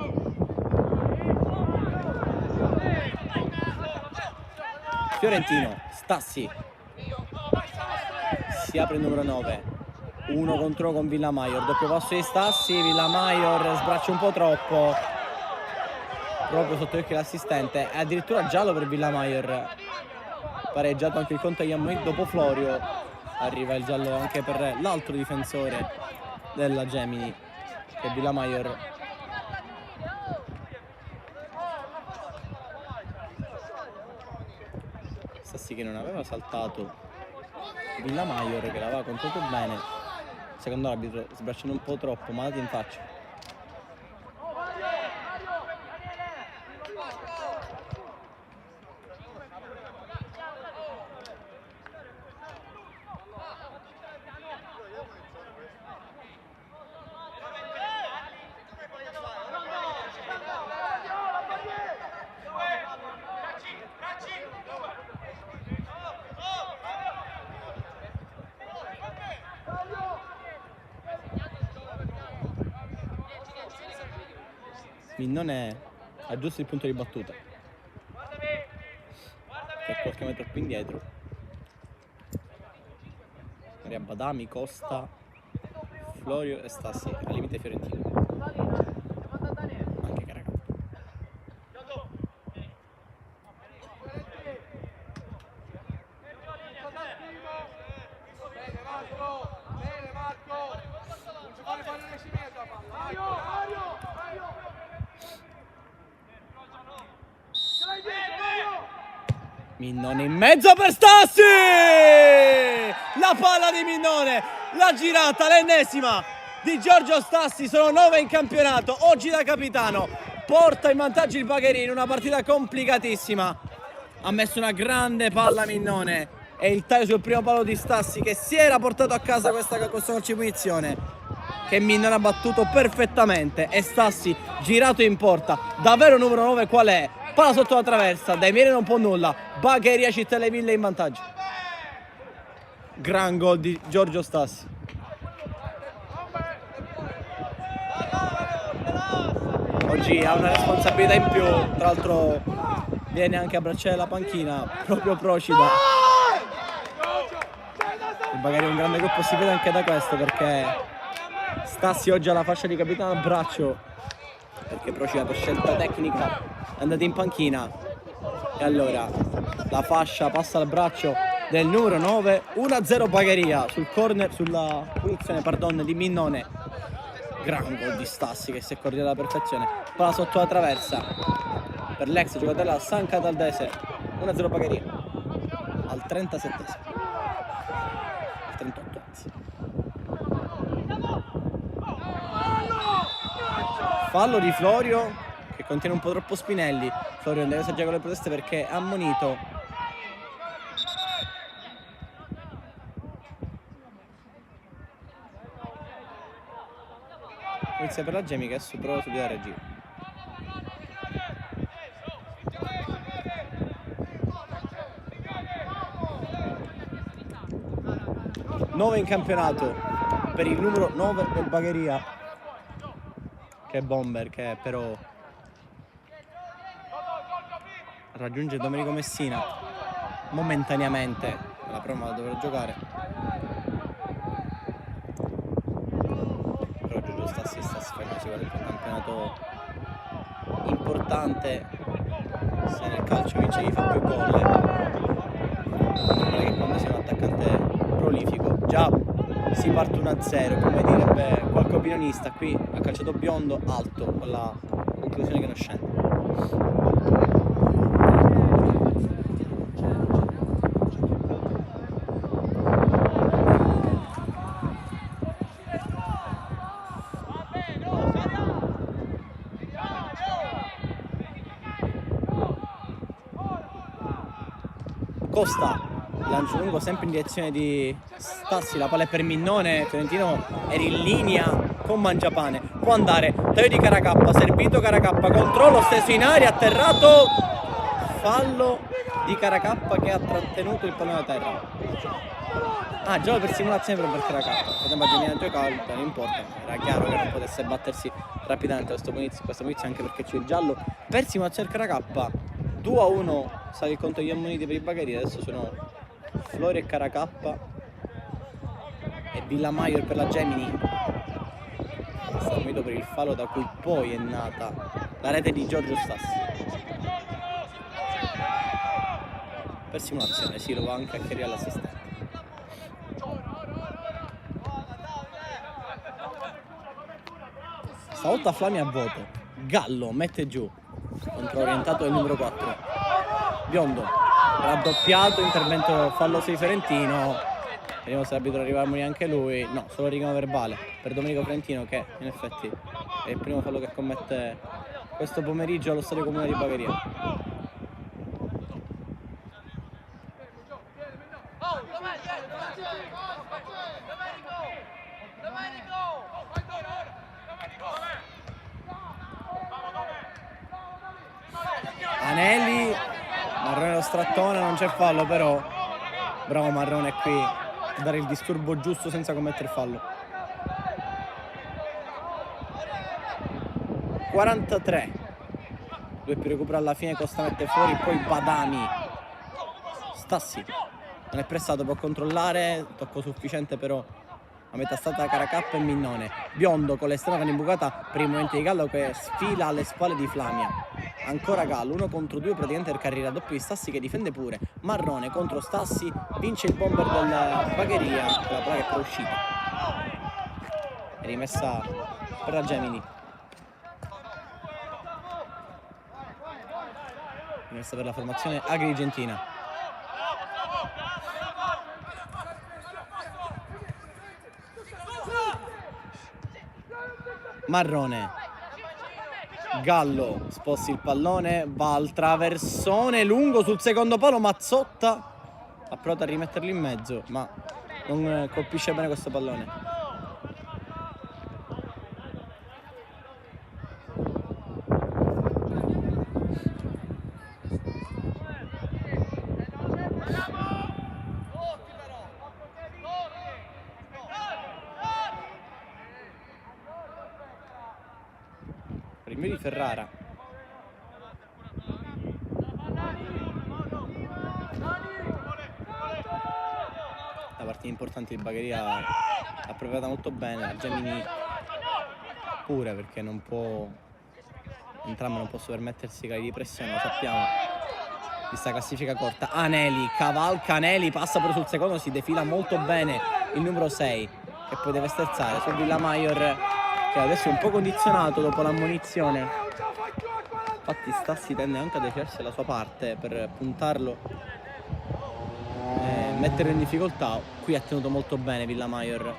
Fiorentino, Stassi. Si apre il numero 9. 1 contro 1 con Villamaior. Doppio passo di Stassi, Villamaior sbraccia un po' troppo. Proprio sotto occhio l'assistente. E addirittura giallo per Villamaior. Pareggiato anche il conto agli ammoniti dopo Florio. Arriva il giallo anche per l'altro difensore della Gemini, che è Villamaior. Stassi che non aveva saltato Villamaior, che l'aveva controllato bene. Secondo l'arbitro sbracciando un po' troppo, ma in faccia. Minnone aggiusta il punto di battuta, che è qualche metro più indietro. Maria Badami, Costa, Florio e Stassi, al limite fiorentino. Anche Caracappa. Bene Marco, non ci fare fare riuscimento a palla. Minnone in mezzo per Stassi! La palla di Minnone, la girata, l'ennesima di Giorgio Stassi, sono 9 in campionato, oggi da capitano, porta in vantaggio il Bagheria in una partita complicatissima. Ha messo una grande palla Minnone e il taglio sul primo palo di Stassi, che si era portato a casa questo calcio di punizione, che Minnone ha battuto perfettamente, e Stassi girato in porta. Davvero numero 9 qual è? Palla sotto la traversa, Dai Miele non può nulla, Bagheria Città delle Ville in vantaggio. Gran gol di Giorgio Stassi. Oggi ha una responsabilità in più, tra l'altro viene anche a bracciare la panchina, proprio Procida. Il Bagheria è un grande gruppo, si vede anche da questo, perché Stassi oggi ha la fascia di capitano a braccio, perché Procida per scelta tecnica è andato in panchina, e allora la fascia passa al braccio del numero 9. 1-0 Bagheria sul corner, sulla punizione di Minnone. Gran gol di Stassi che si è coordinato alla perfezione. Palla sotto la traversa per l'ex giocatore della San Cataldese. 1-0 Bagheria al 37esimo, al 38 anzi. Fallo di Florio, che contiene un po' troppo Spinelli. Florio deve assaggiare con le proteste perché è ammonito. Inizia per la Gemi, che adesso prova a subire la regia. Nove in campionato per il numero 9 del Bagheria, che è Bomber, che però raggiunge Domenico Messina momentaneamente, la prova da dover giocare. Però Giorgio Stassi sta sfacendo sicuramente un campionato importante. Se nel calcio vince chi fa più gol, che quando sei un attaccante prolifico già si parte 1-0, come direbbe qualche opinionista. Qui ha calciato biondo alto, con la conclusione che non scende. Costa, lancio lungo sempre in direzione di Stassi, la palla è per Minnone. Fiorentino era in linea con Mangiapane, può andare, taglio di Caracappa, servito Caracappa, controllo steso in aria, atterrato, fallo di Caracappa che ha trattenuto il pallone a terra. Gioco per simulazione per Caracappa, poteva immaginare a giocare, non importa, era chiaro che non potesse battersi rapidamente questa posizione, anche perché c'è il giallo. Per simulazione Caracappa 2-1 sale il conto degli ammoniti per i Bagheria. Adesso sono Florio e Caracappa e Villamaior per la Gemini. Sta unito per il fallo da cui poi è nata la rete di Giorgio Stassi. Per simulazione, sì, lo va anche a chiarire all'assistente. Stavolta Flami a vuoto, Gallo mette giù, controorientato del numero 4, Biondo, raddoppiato, intervento falloso di Fiorentino. Vediamo se l'arbitro arriva a morire anche lui. No, solo richiamo verbale per Domenico Fiorentino, che in effetti è il primo fallo che commette questo pomeriggio allo stadio comune di Bagheria. Anelli, Marrone lo strattone, non c'è fallo però. Bravo Marrone qui a dare il disturbo giusto senza commettere fallo. 43. Due più recupera alla fine, Costa mette fuori, poi Badami. Stassi non è pressato, può controllare, tocco sufficiente però a metà stata Caracappa e Minnone. Biondo con l'esterno con imbucata per il momento di Gallo che sfila alle spalle di Flamia. Ancora Gallo, 1 contro 2 praticamente per carriera, doppio di Stassi che difende pure. Marrone contro Stassi, vince il bomber del Bagheria, la palla che è uscita. È rimessa per la Gemini. Rimessa per la formazione Agrigentina. Marrone, Gallo sposti il pallone, va al traversone lungo sul secondo palo, Mazzotta ha provato a rimetterlo in mezzo ma non colpisce bene questo pallone. Di Ferrara. La partita importante di Bagheria l'ha preparata molto bene, la Gemini pure, perché non può, entrambe non possono permettersi cali di pressione, lo sappiamo, questa classifica corta. Aneli, cavalca Aneli, passa però sul secondo, si defila molto bene il numero 6 che poi deve sterzare su Villamaior, che adesso è un po' condizionato dopo l'ammonizione. Infatti Stassi tende anche a defiarsi dalla sua parte per puntarlo e metterlo in difficoltà. Qui ha tenuto molto bene Villamaior.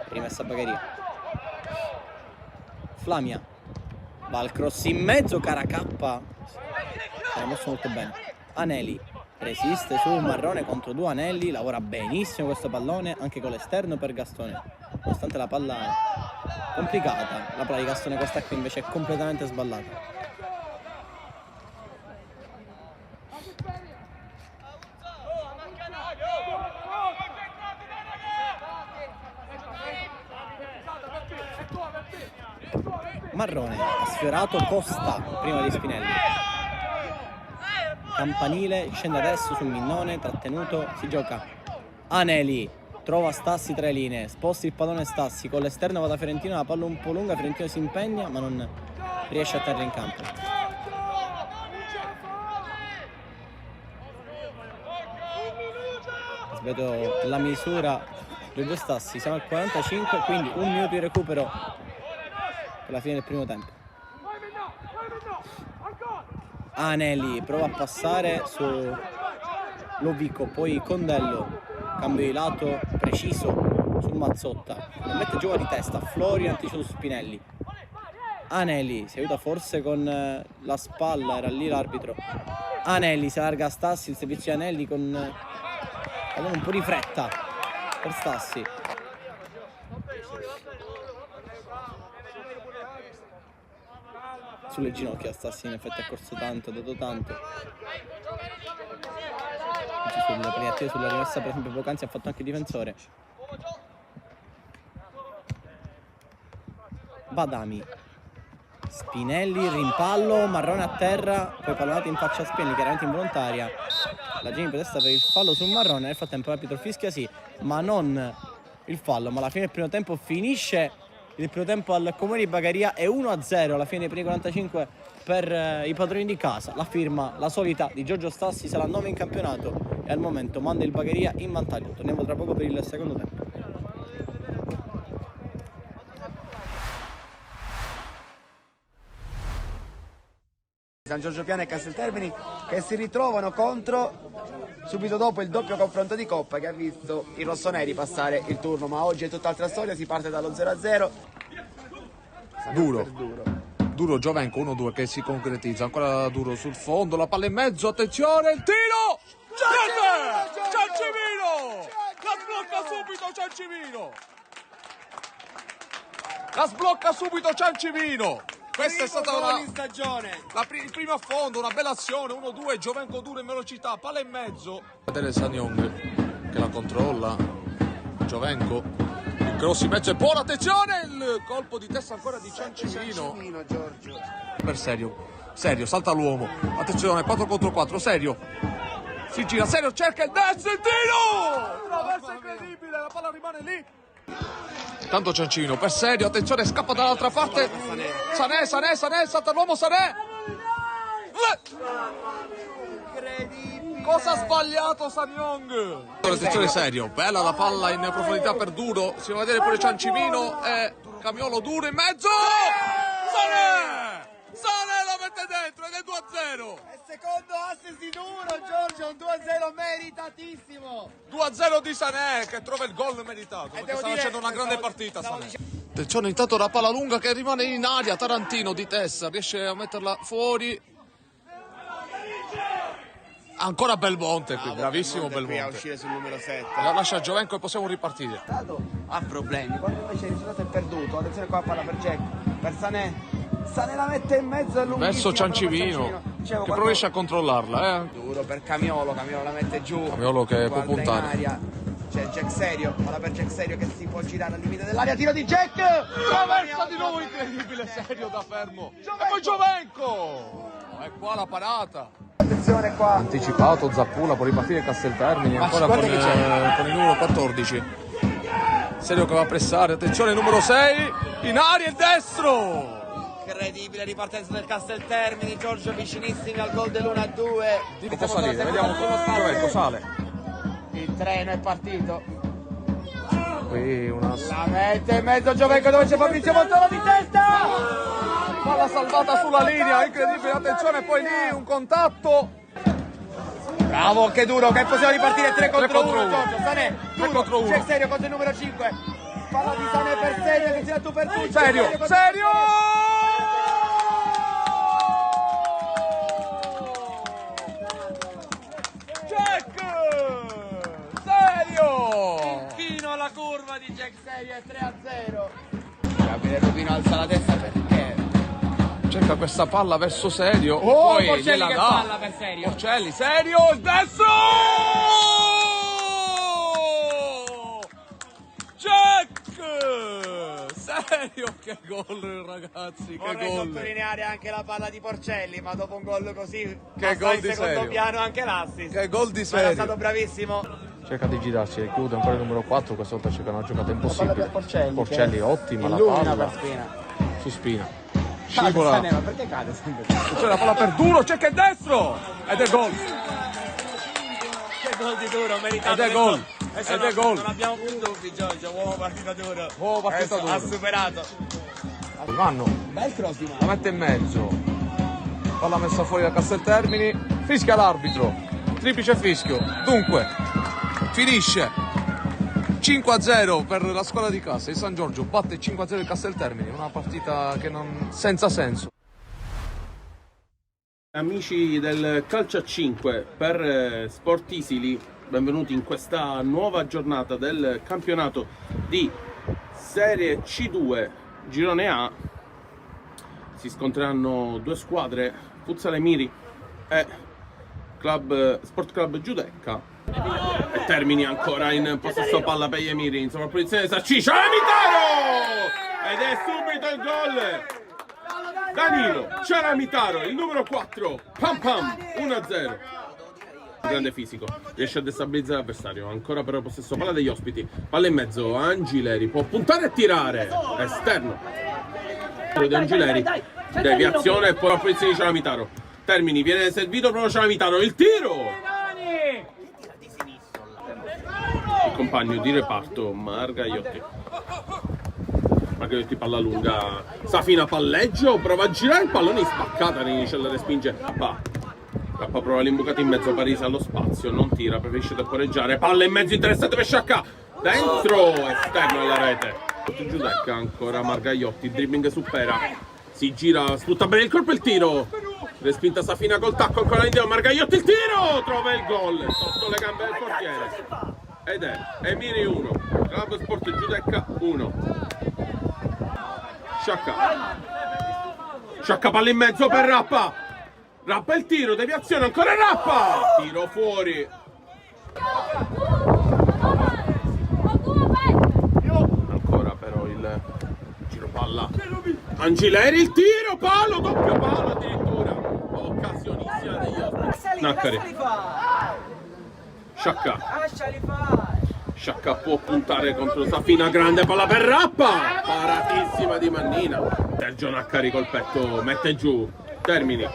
Rimessa Bagheria. Flamia va al cross in mezzo, Caracappa si è mosso molto bene. Anelli resiste su Marrone contro 2 Anelli, lavora benissimo questo pallone anche con l'esterno per Gastone, nonostante la palla complicata. La palla di Gastone questa qui invece è completamente sballata. Marrone ha sfiorato Costa prima di Spinelli. Campanile scende adesso su Minnone, trattenuto, si gioca. Aneli trova Stassi tra le linee, sposta il pallone Stassi, con l'esterno va da Fiorentino, la palla un po' lunga, Fiorentino si impegna ma non riesce a tenerla in campo. Vedo la misura dei due Stassi, siamo al 45, quindi 1 minuto di recupero per la fine del primo tempo. Anelli prova a passare su Lovico, poi Condello, cambio di lato preciso sul Mazzotta, lo mette giù di testa, Flori anticipo su Spinelli. Anelli si aiuta forse con la spalla, era lì l'arbitro. Anelli si allarga a Stassi, il servizio di Anelli con un po' di fretta per Stassi. Sulle ginocchia Stassi in effetti ha corso tanto, ha dato tanto. Sulla rimessa per esempio poc'anzi ha fatto anche difensore. Badami, Spinelli, rimpallo, Marrone a terra, poi pallonata in faccia a Spinelli, chiaramente involontaria. La Gini protesta per il fallo sul Marrone, nel frattempo l'arbitro fischia sì, ma non il fallo, ma alla fine del primo tempo finisce il primo tempo al Comune di Bagheria è 1-0 alla fine dei primi 45 per i padroni di casa. La firma, la solita di Giorgio Stassi, sarà 9 in campionato e al momento manda il Bagheria in vantaggio. Torniamo tra poco per il secondo tempo. San Giorgio Piana e Casteltermini che si ritrovano contro subito dopo il doppio confronto di Coppa che ha visto i rossoneri passare il turno, ma oggi è tutt'altra storia, si parte dallo 0-0. Duro Giovenco 1-2 che si concretizza, ancora Duro sul fondo, la palla in mezzo, attenzione, il tiro! Ciancimino! La sblocca subito Ciancimino! La sblocca subito Ciancimino! Questa è stata il primo affondo, una bella azione, 1-2, Giovenco Duro in velocità, palla in mezzo. Vedere Sanyong che la controlla, Giovenco, più anche Rossi mezzo e buona, attenzione, il colpo di testa ancora di Ciancimino. Giorgio. Per Serio, salta l'uomo, attenzione, 4 contro 4, Serio, si gira, Serio cerca il destro, il tiro! Traversa incredibile, la palla rimane lì. Tanto Ciancimino per Serio, attenzione, scappa dall'altra parte, Sané, salta l'uomo, Sané! Cosa ha sbagliato Sanyong? Attenzione Serio, bella la palla in profondità per Duro, si va a vedere pure Ciancimino e Camiolo Duro in mezzo! Sané la mette dentro ed è 2-0! E secondo assist di Duro, Giorgio, un 2-0 meritatissimo! 2-0 di Sané che trova il gol meritato, perché sta facendo una grande partita Sané. Attenzione, intanto la palla lunga che rimane in aria, Tarantino di testa, riesce a metterla fuori. Ancora Belmonte qui, bravissimo Qui a Belmonte. uscire sul numero 7. La lascia Giovenco e possiamo ripartire. Ha problemi, quando invece il risultato è perduto. Attenzione qua, palla per Jack, per Sané. Sané la mette in mezzo, è lunghissima. Verso Ciancimino, Dicevo, che quando- riesce a controllarla. Duro per Camiolo la mette giù. Camiolo che può Guarda in puntare. aria. C'è Jack Serio, palla per Jack Serio che si può girare al limite dell'aria, tiro di Jack! Traversa di nuovo incredibile, Serio da fermo. E poi Giovenco! E qua la parata. Attenzione qua. Anticipato, Zappula può ripartire Casteltermini Ma ancora guarda con, che c'è. con il numero 14. Serio che va a pressare, attenzione numero 6, in aria il destro! Incredibile ripartenza del Casteltermini, Giorgio vicinissimi al gol dell'1-2. Può salire, vediamo Giovenco sale. Il treno è partito. Qui una La mette in mezzo Giovenco dove c'è Fabrizio Montoro di testa! palla salvata sulla linea, incredibile, attenzione, poi lì un contatto. Bravo, che Duro, che possiamo ripartire 3 contro 1, 1. Giorgio, Sané, 3 contro 1. C'è Serio contro il numero 5. Palla di Sané per Serio, che sia tu per tu. Serio! Jack! Serio! Fino alla curva di Jack Serio è 3-0. Gabriele Rubino alza la testa perché? Cerca questa palla verso Serio. Oh, poi Porcelli gliela che dà. palla per Serio. Porcelli, Serio, il destro! Jack! Serio, che gol ragazzi, che Vorrei gol! sottolineare anche la palla di Porcelli, ma dopo un gol così Che passa gol in di secondo Serio. piano anche l'assist. Che gol di Ma era Serio! stato bravissimo. Cerca di girarsi, chiude ancora il numero 4, questa volta cerca una giocata impossibile. per Porcelli, Porcelli che ottima la illumina palla. per Spina. Su Spina. Cade Scivola. Sané, ma perché cade sempre? C'è la palla per Duro, cerca il destro! Ed è gol! Che gol di Duro, meritato. Ed è gol. Adesso Ed è gol. Non abbiamo più dubbi, Giorgio, uomo partita Duro. Uomo partita Adesso Duro. ha superato. Vanno. Bel cross di La mette in mezzo, palla messa fuori da Casteltermini, fischia l'arbitro, triplice fischio, dunque finisce 5-0 per la squadra di casa, il San Giorgio batte 5-0 il Casteltermini, una partita che non senza senso. Amici del Calcio a 5 per Sport Isili, benvenuti in questa nuova giornata del campionato di Serie C2 Girone A. Si scontreranno due squadre, Futsal Emiri e Sport Club Giudecca. E Termini ancora in possesso palla per gli Emiri, in sovrapposizione Sarciscia, Mitaro! Ed è subito il gol! Danilo Ciaramitaro, il numero 4, pam pam, 1-0. Grande fisico, riesce a destabilizzare l'avversario. Ancora però possesso palla degli ospiti, palla in mezzo, Angileri può puntare e tirare, esterno di Angileri, deviazione e poi la posizione di Ciaramitaro. Termini, viene servito proprio Ciaramitaro, il tiro! Il compagno di reparto Margaiotti. Margaiotti palla lunga, Safina palleggio, prova a girare il pallone in spaccata, Renicella respinge K prova l'imbucata in mezzo, Parisi allo spazio, non tira, preferisce temporeggiare, palla in mezzo interessante per Sciacca, dentro, esterno alla rete. Giudecca ancora Margaiotti, dribbling supera, si gira, sfrutta bene il colpo e il tiro, respinta Safina col tacco, ancora indietro, Margaiotti il tiro, trova il gol, sotto le gambe del portiere. Ed è Emiri 1, Club Sport Giudecca 1. Sciacca palla in mezzo per Rappa il tiro, deviazione, ancora Rappa! Tiro fuori. Angileri, il tiro, palo, doppio palo addirittura. Occasionissima degli ospiti. Naccari. Sciacca. Sciacca può puntare contro Safina, grande palla per Rappa. Paratissima di Mannina. Sergio Naccari col petto, mette giù. Termini.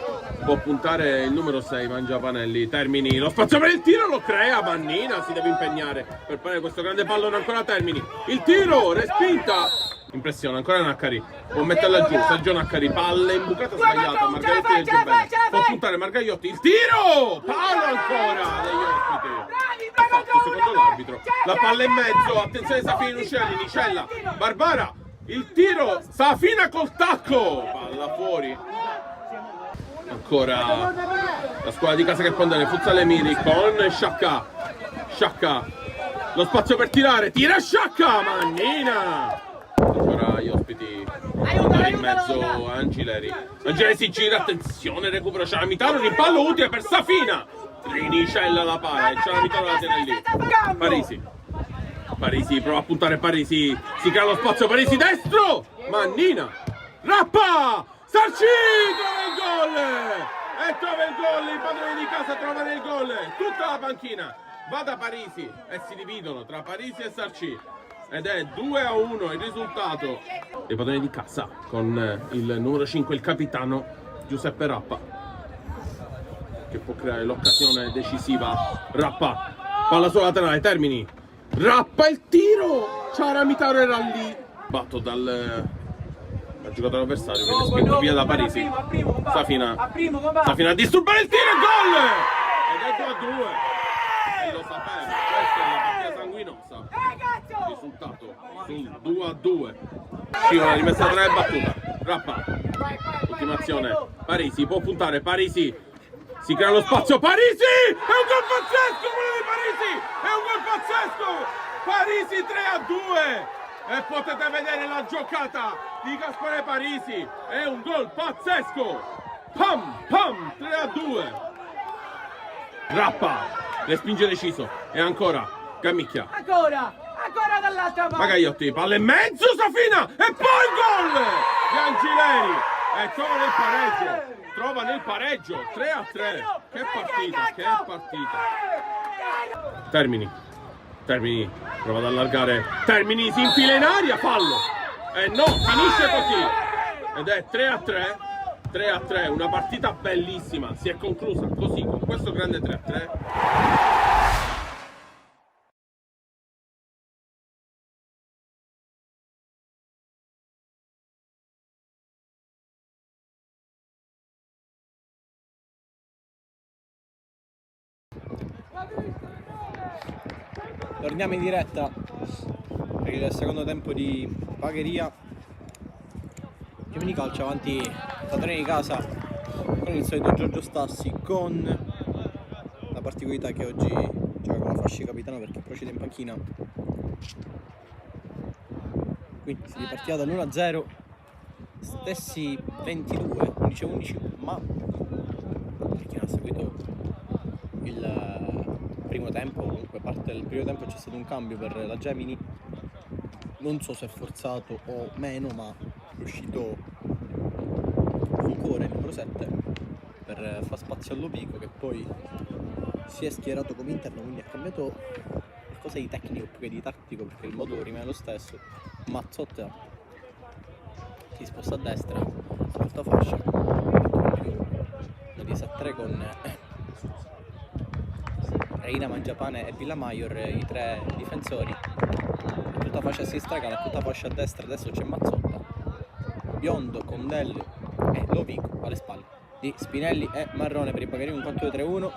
Può puntare il numero 6, Mangiapanelli. Termini, lo spazio per il tiro lo crea Mannina, si deve impegnare per fare questo grande pallone ancora Termini. Il tiro, respinta. Impressione, ancora Naccari. Può metterla giù, Sergio Naccari, palla imbucata sbagliata. Margagliotti legge bene. Può puntare Margagliotti, il tiro! Palo ancora degli ospiti. Ha fatto secondo l'arbitro. La palla in mezzo, attenzione Safina Uccelli, Nicella, Barbara. Il tiro, Safina col tacco. Palla fuori. Ancora la squadra di casa che può andare, Futsal Emiri con Sciacca. Sciacca, lo spazio per tirare, tira Sciacca, Mannina. Ancora gli ospiti andare in mezzo Angileri. Angileri si gira, attenzione, recupero Ciaramitano, rimpallo utile per Safina. Rinicella la palla e Ciaramitano la tiene lì. Parisi prova a puntare, Parisi, si crea lo spazio, Parisi destro, Mannina. Rappa, Sarci trova il gol e trova il gol, il padrone di casa trova nel gol tutta la panchina, va da Parisi e si dividono tra Parisi e Sarci ed è 2-1 il risultato dei padroni di casa con il numero 5, il capitano Giuseppe Rappa, che può creare l'occasione decisiva. Rappa, palla sulla laterale, Termini, Rappa il tiro, Ciaramitano era lì, batto dal giocatore avversario, viene spinto via da Parisi. Safina a disturbare il tiro e gol! Ed è 2-2 e lo sapeva, questa è la partita sanguinosa. Risultato sul 2-2. Scivola, rimessa tra e battuta. Rappa, ultimazione, Parisi può puntare, Parisi si crea lo spazio, Parisi! È un gol pazzesco quello di Parisi! È un gol pazzesco! Parisi 3-2! E potete vedere la giocata di Gaspare Parisi, è un gol pazzesco. Pam pam, 3-2. Rappa respinge deciso e ancora Gamicchia, Ancora dall'altra parte. Magagliotti, palla in mezzo, Safina e poi il gol di Angileri e trova nel pareggio 3-3. Che partita. Termini, prova ad allargare, Termini si infila in aria, fallo, e no, finisce così, ed è 3-3, una partita bellissima, si è conclusa così, con questo grande 3-3. Torniamo in diretta per il secondo tempo di Bagheria. Gemini Calcio avanti padroni di casa con il solito Giorgio Stassi, con la particolarità che oggi gioca con la fascia di capitano perché procede in panchina. Quindi si ripartirà dall'1-0, stessi 22, 11-11, ma per chi non ha seguito il primo tempo, comunque parte del primo tempo c'è stato un cambio per la Gemini, non so se è forzato o meno, ma è uscito ancora il numero 7 per far spazio all'Opico, che poi si è schierato come interno, quindi ha cambiato qualcosa di tecnico più che di tattico perché il modo rimane lo stesso. Mazzotta si sposta a destra, alta fascia, di 7-3 con Reina, Mangiapane e Villamaior, i tre difensori. Tutta fascia a sinistra, Cala, tutta fascia a destra, adesso c'è Mazzotta, Biondo, Condello e Lovico alle spalle di Spinelli e Marrone per i Bagheria, un 4-2-3-1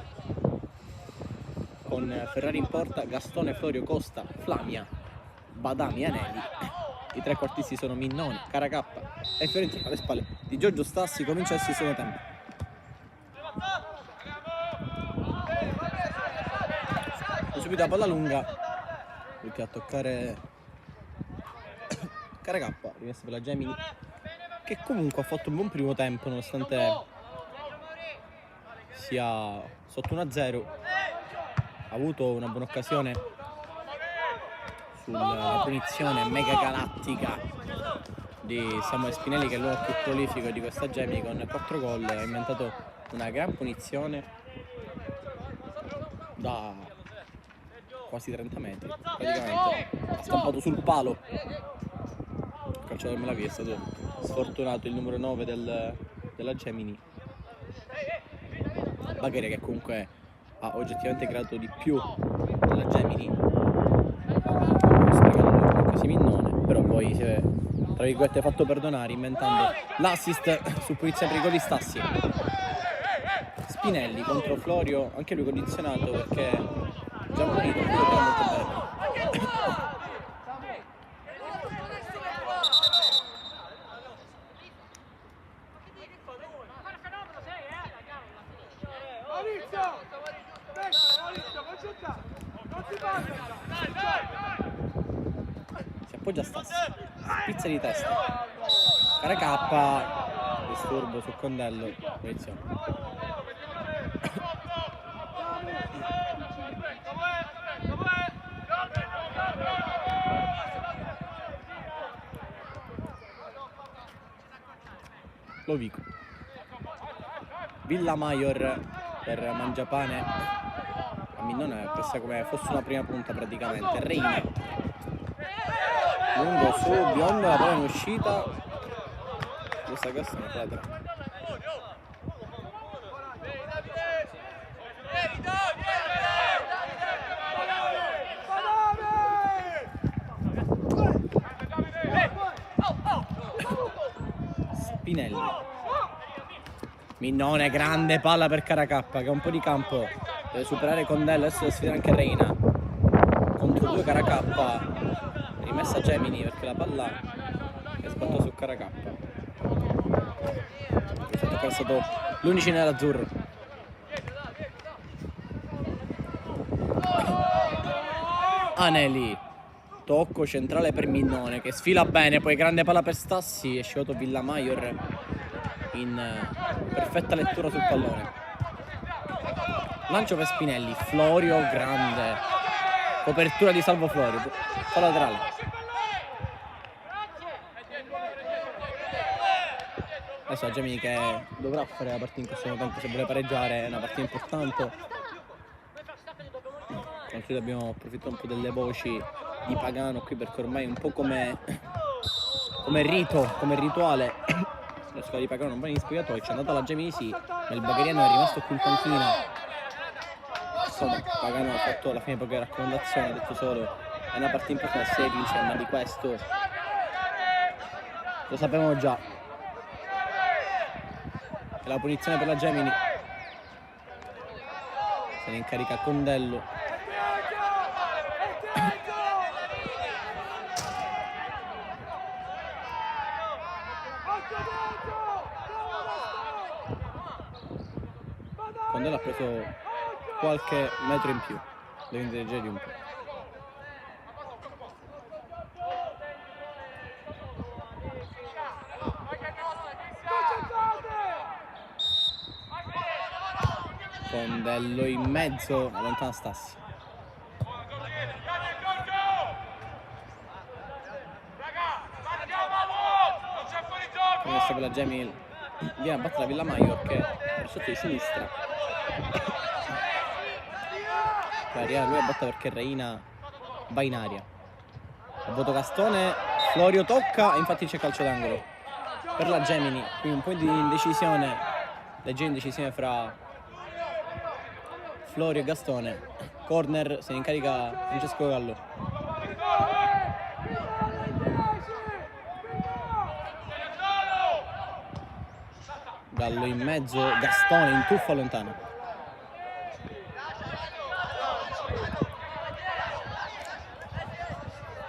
con Ferrari in porta, Gastone, Florio, Costa, Flamia, Badami e Anelli. I tre quartisti sono Minnone, Caracappa e Fiorentino alle spalle di Giorgio Stassi. Comincia il secondo tempo. Subito la palla lunga, perché a toccare Caracappa, rimessa per la Gemini, che comunque ha fatto un buon primo tempo nonostante sia sotto 1-0. Ha avuto una buona occasione sulla punizione mega galattica di Samuel Spinelli, che è l'uomo più prolifico di questa Gemini con 4 gol. Ha inventato una gran punizione da quasi 30 metri, praticamente ha stampato sul palo. Il calciatore Malavi è stato sfortunato, il numero 9 della Gemini. Bagheria, che comunque ha oggettivamente creato di più della Gemini, sprecando quasi Minnone, però poi si è, tra virgolette, fatto perdonare inventando l'assist su punizione per i gol di Stassi. Spinelli contro Florio, anche lui condizionato perché già punito, molto bene. Si appoggia Stassi, spizza di testa, Caracappa, disturbo su Condello, punizione. Lovico, Villamaior per Mangiapane a Minnone, questa come fosse una prima punta praticamente. Reina lungo su Biondo, la palla in uscita, questa è una laterale. Spinelli, Minnone, grande palla per Caracappa che ha un po' di campo, deve superare Condello, adesso deve sfidare anche Reina contro 2 Caracappa, rimessa Gemini perché la palla è sbattata su Caracappa. È stato l'unico nell'azzurro. Aneli, tocco centrale per Minnone che sfila bene, poi grande palla per Stassi, è sciolto Villamaior in perfetta lettura sul pallone. Lancio per Spinelli, Florio, grande copertura di Salvo Florio, palla laterale. Adesso la Gemini che dovrà fare la partita in questo tempo se vuole pareggiare, è una partita importante. Anche abbiamo approfittato un po' delle voci di Pagano qui perché ormai è un po' come rito, come rituale. La squadra di Pagano non va in spogliatoio, c'è andata la Gemini sì, ma il Bagheriano è rimasto qui in panchina. Insomma, Pagano ha fatto alla fine poche raccomandazioni, ha detto solo è una partita importante se vince, ma di questo lo sapevamo già. E la punizione per la Gemini, se ne incarica Condello. Condello ha preso qualche metro in più, deve intelligere di un po'. Condello in mezzo, allontana Stassi. Questa per la Gemini viene a battere la Villamaior che è sotto di sinistra. Lui a battere perché Reina va in aria. A voto Gastone, Florio tocca e infatti c'è calcio d'angolo per la Gemini. Qui un po' di indecisione, legge indecisione fra Florio e Gastone. Corner, se ne incarica Francesco Gallo. Gallo in mezzo, Gastone in tuffo lontano.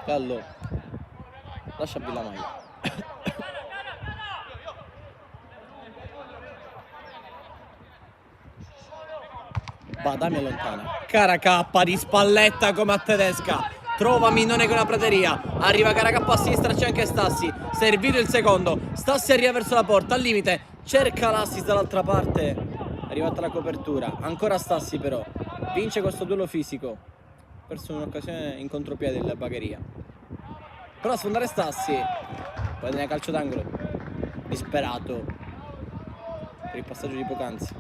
Gallo lascia Villamaior. Badami allontana. Caracappa di spalletta come a tedesca. Trova Minnone con la prateria. Arriva Caracappa a sinistra, c'è anche Stassi. Servito il secondo. Stassi arriva verso la porta, al limite. Cerca l'assist dall'altra parte. È arrivata la copertura. Ancora Stassi però. Vince questo duello fisico. Perso un'occasione in contropiede della Bagheria. Però a sfondare Stassi Poi nel calcio d'angolo disperato per il passaggio di poc'anzi.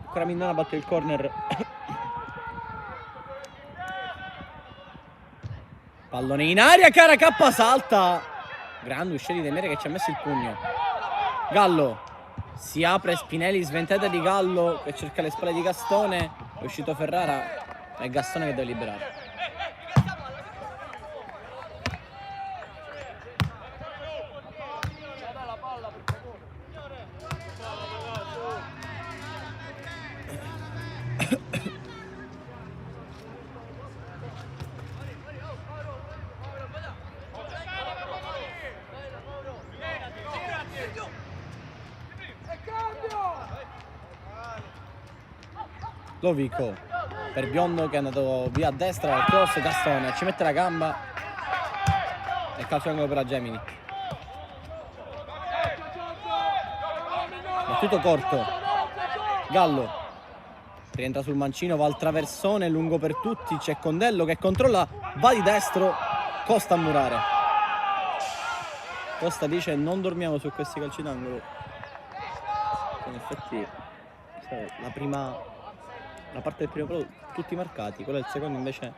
Ancora Minnona batte il corner. Pallone in aria, Caracappa salta. Grande uscita di Demere che ci ha messo il pugno. Gallo si apre, Spinelli, sventata di Gallo che cerca le spalle di Gastone. È uscito Ferrara, è Gastone che deve liberare. Lovico per Biondo che è andato via a destra al cross, Gastone ci mette la gamba e calcio d'angolo per la Gemini. Battuto corto, Gallo rientra sul mancino, va al traversone lungo per tutti, c'è Condello che controlla, va di destro, Costa a murare. Costa dice non dormiamo su questi calci d'angolo. In effetti la parte del primo palo tutti marcati, quello del secondo invece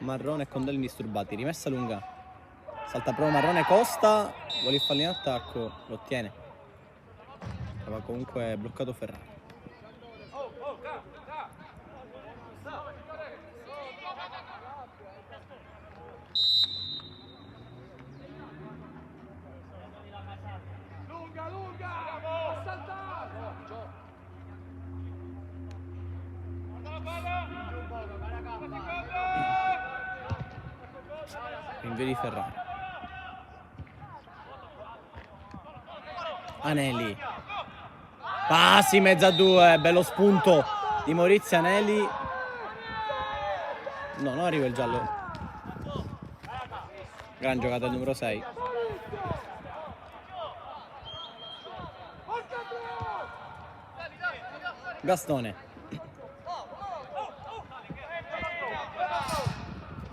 Marrone e Condello indisturbati. Rimessa lunga, salta proprio Marrone, Costa vuole il fallo in attacco, lo ottiene, aveva comunque bloccato Ferrara. Rinvio di Ferrara. Anelli. Passi mezzo a due, bello spunto di Maurizio Anelli. No, non arriva il giallo. Gran giocata il numero 6. Gastone.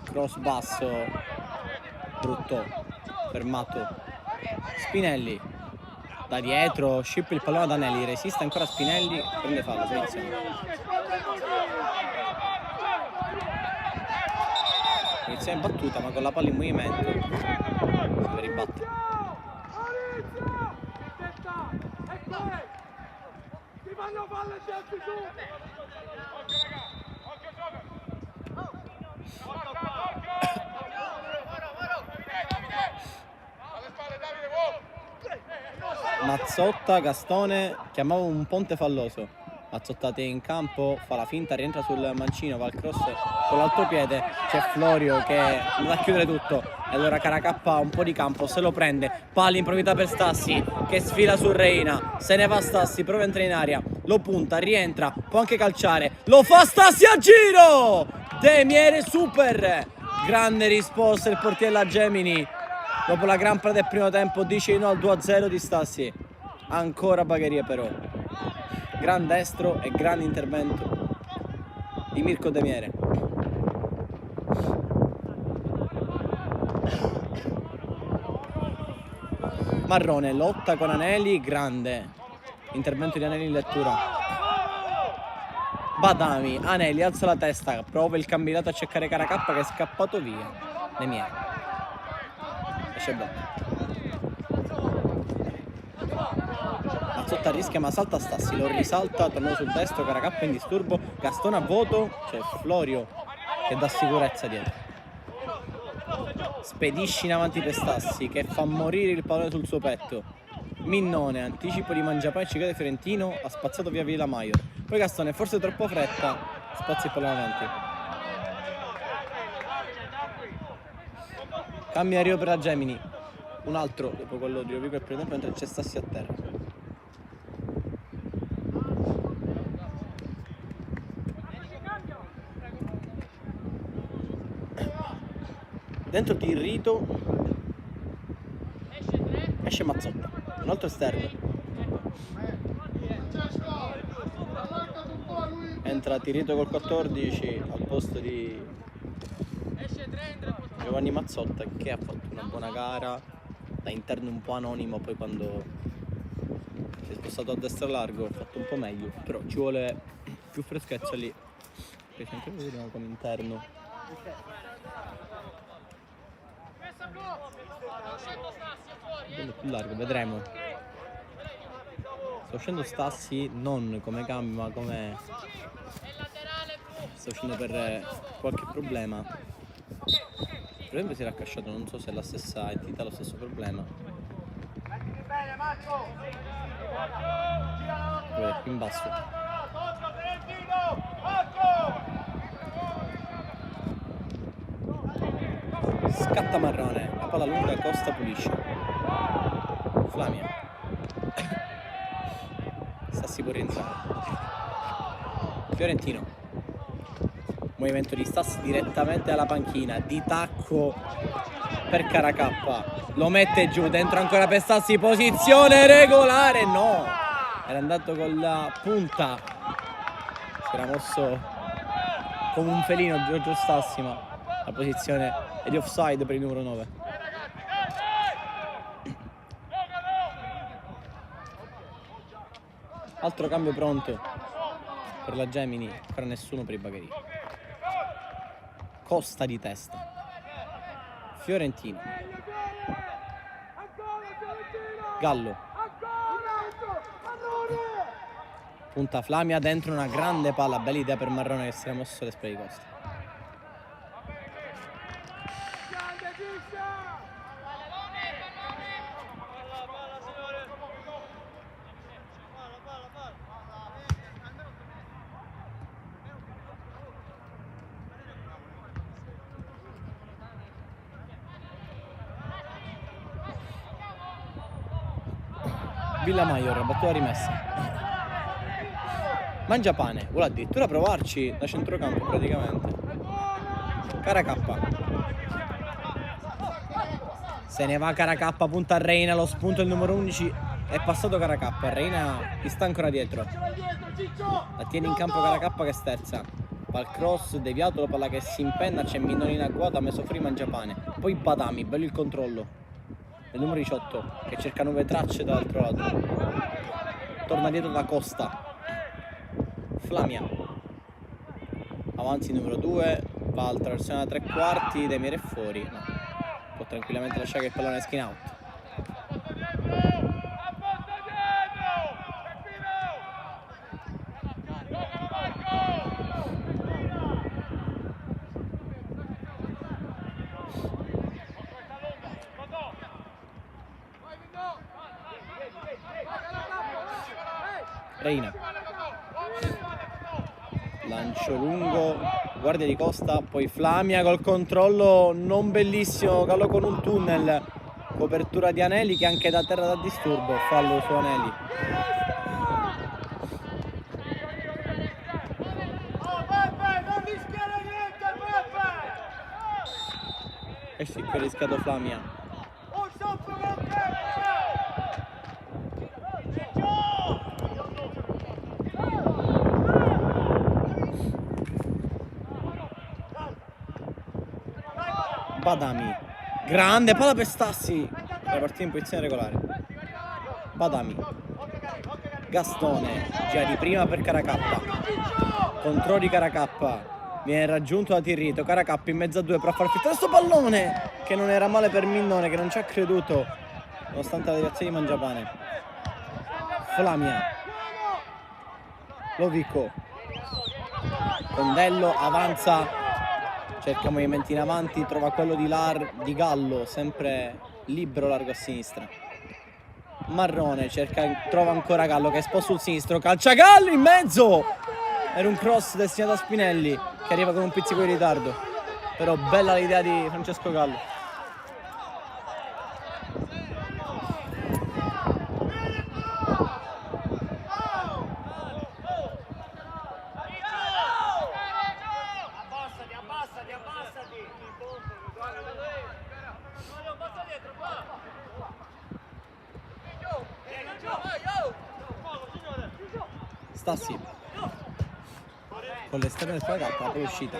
Cross basso. Brutto, fermato. Spinelli da dietro, scippa il pallone ad Anelli, resiste ancora Spinelli, prende fallo, Svizzera. Inizia in battuta ma con la palla in movimento si ribatte. Ti fanno fallo e ti su. Mazzotta, Gastone, chiamava un ponte falloso. Mazzottate in campo, fa la finta, rientra sul mancino, va al cross con l'altro piede, c'è Florio che va a chiudere tutto e allora Caracappa un po' di campo, se lo prende, palla in profondità per Stassi che sfila su Reina, se ne va Stassi, prova a entrare in aria, lo punta, rientra, può anche calciare, lo fa Stassi a giro! Demiere super! Grande risposta il portiere della Gemini. Dopo la gran parata del primo tempo dice no al 2-0 di Stassi. Ancora Bagheria però. Gran destro e grande intervento di Mirko Demiere. Marrone lotta con Anelli, grande intervento di Anelli in lettura. Badami, Anelli alza la testa, prova il cambiato a cercare Caracappa che è scappato via. Demiere. Esce blocco. Mazzotta rischia ma salta Stassi, lo risalta, tornò sul destro, Caracappa in disturbo, Gastone a vuoto, c'è Florio che dà sicurezza dietro. Spedisce in avanti per Stassi che fa morire il pallone sul suo petto. Minnone, anticipo di Mangiapane, ci cade Fiorentino, ha spazzato via Villa Maior. Poi Gastone, forse troppo fretta, spazia il pallone avanti. Cambia Rio per la Gemini, un altro dopo quello di Rovigo e primo tempo mentre c'è Stassi a terra. Dentro Tirrito, esce Mazzotta, un altro esterno. Entra Tirrito col 14 al posto di Giovanni Mazzotta, che ha fatto una buona gara da interno un po' anonimo, poi quando si è spostato a destra largo ha fatto un po' meglio, però ci vuole più freschezza lì, che sempre vediamo come interno. Bello più largo, vedremo. Sta uscendo Stassi non come cambio, ma come sta uscendo per qualche problema. Per esempio si era accasciato, non so se è la stessa entità, lo stesso problema. Vedete, qui in basso. Scatta Marrone, la palla lunga, Costa pulisce. Flamia. Stassi può rientrare. Fiorentino. Movimento di Stassi direttamente alla panchina, di tacco per Caracappa, lo mette giù, dentro ancora per Stassi, posizione regolare, no, era andato con la punta, si era mosso come un felino Giorgio Stassi, ma la posizione è di offside per il numero 9. Altro cambio pronto per la Gemini, ancora nessuno per i Bagheria. Costa di testa. Fiorentino. Gallo. Punta Flamia, dentro una grande palla, bella idea per Marrone che si era mosso alle spalle di Costa. Villamaior, battuta rimessa. Mangiapane, vuole addirittura provarci da centrocampo praticamente. Caracappa. Se ne va Caracappa, punta a Reina, lo spunto il numero 11. È passato Caracappa, Reina gli sta ancora dietro. La tiene in campo Caracappa che sterza. Pal cross, deviato, la palla che si impenna, c'è Minnoni in agguato, ha messo fuori Mangiapane. Poi Badami, bello il controllo. Il numero 18 che cerca nuove tracce dall'altro lato. Torna dietro da Costa. Flamia. Avanzi il numero 2. Va al traversione da 3/4. Demir è fuori. No. Può tranquillamente lasciare che il pallone esca in out. Reina. Lancio lungo, guardia di Costa, poi Flamia col controllo non bellissimo, Gallo con un tunnel, copertura di Anelli che anche da terra dà disturbo, fallo su Anelli. E sì, qui ha rischiato Flamia. Badami, grande palla per Stassi, la partita in posizione regolare. Badami, Gastone, gira di prima per Caracappa, controllo di Caracappa, viene raggiunto da Tirrito, Caracappa in mezzo a due, prova a far filtrare questo pallone che non era male per Minnone, che non ci ha creduto nonostante la deviazione di Mangiapane. Flamia, Lovico, Condello avanza, cerca movimenti in avanti, trova quello di Gallo, sempre libero largo a sinistra. Marrone trova ancora Gallo che è esposto sul sinistro, calcia Gallo in mezzo! Era un cross destinato a Spinelli che arriva con un pizzico di ritardo. Però bella l'idea di Francesco Gallo. Stassi con l'esterno del K, poi è uscita.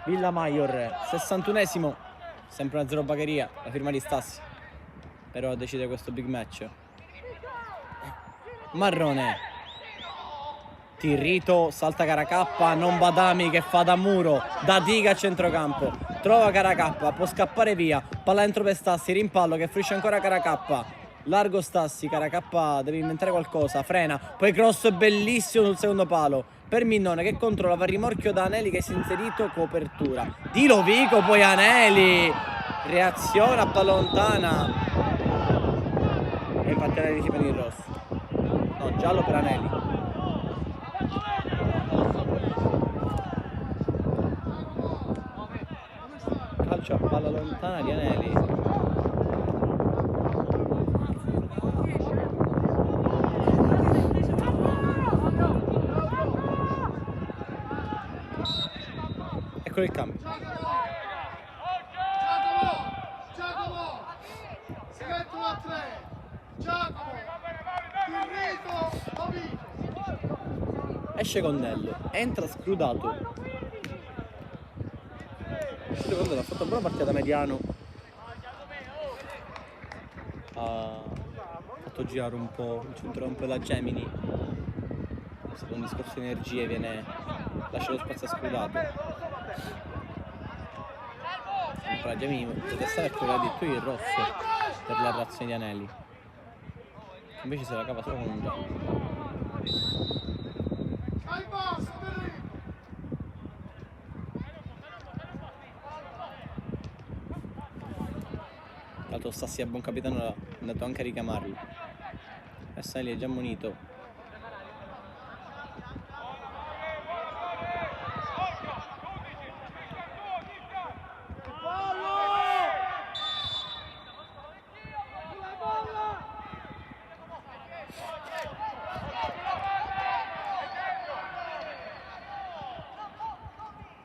Villa Maior, 61esimo, sempre 1-0 Bagheria, la firma di Stassi, però decide questo big match. Marrone, Tirrito, salta Caracappa, non Badami che fa da muro, da diga a centrocampo, trova Caracappa, può scappare via, palla dentro per Stassi, rimpallo che fruisce ancora Caracappa, largo Stassi, Caracappa deve inventare qualcosa, frena, poi cross bellissimo sul secondo palo per Minnone che controlla, va a rimorchio da Anelli che si è inserito, copertura di Lovico, poi Anelli reazione a palla lontana e infatti Anelli si prende il rosso, no, giallo per Anelli. Calcio a palla lontana di Anelli. Eccolo il cambio. Giacomo! Si mettono a 3! Giacomo! Tirrito! Lovico! Esce Condello, entra Scrudato. Condello ha fatto una buona partita da mediano. Ha fatto girare un po' il centrocampo della Gemini. Se un discorso di energie viene lasciato spazio a Scrudato. La Gemini potrebbe stare a trovare addirittura il rosso per la reazione di Anelli. Invece se la cava solo con un giallo. L'altro Stassi a buon capitano è andato anche a richiamarlo. Adesso Anelli è già ammonito.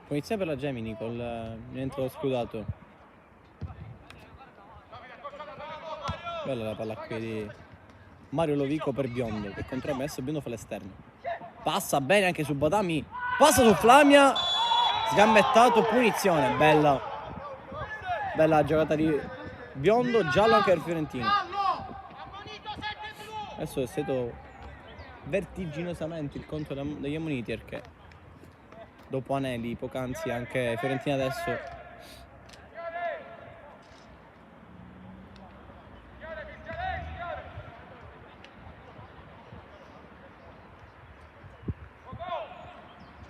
Punizione per la Gemini col rientro Scrudato. Bella la palla qui di Mario Lovico per Biondo che controlla adesso Biondo fa l'esterno. Passa bene anche su Badami. Passa su Flamia. Sgambettato, punizione. Bella. Bella la giocata di Biondo, giallo anche per Fiorentino. Adesso è stato vertiginosamente il conto degli ammoniti perché dopo Anelli, poc'anzi anche Fiorentina adesso.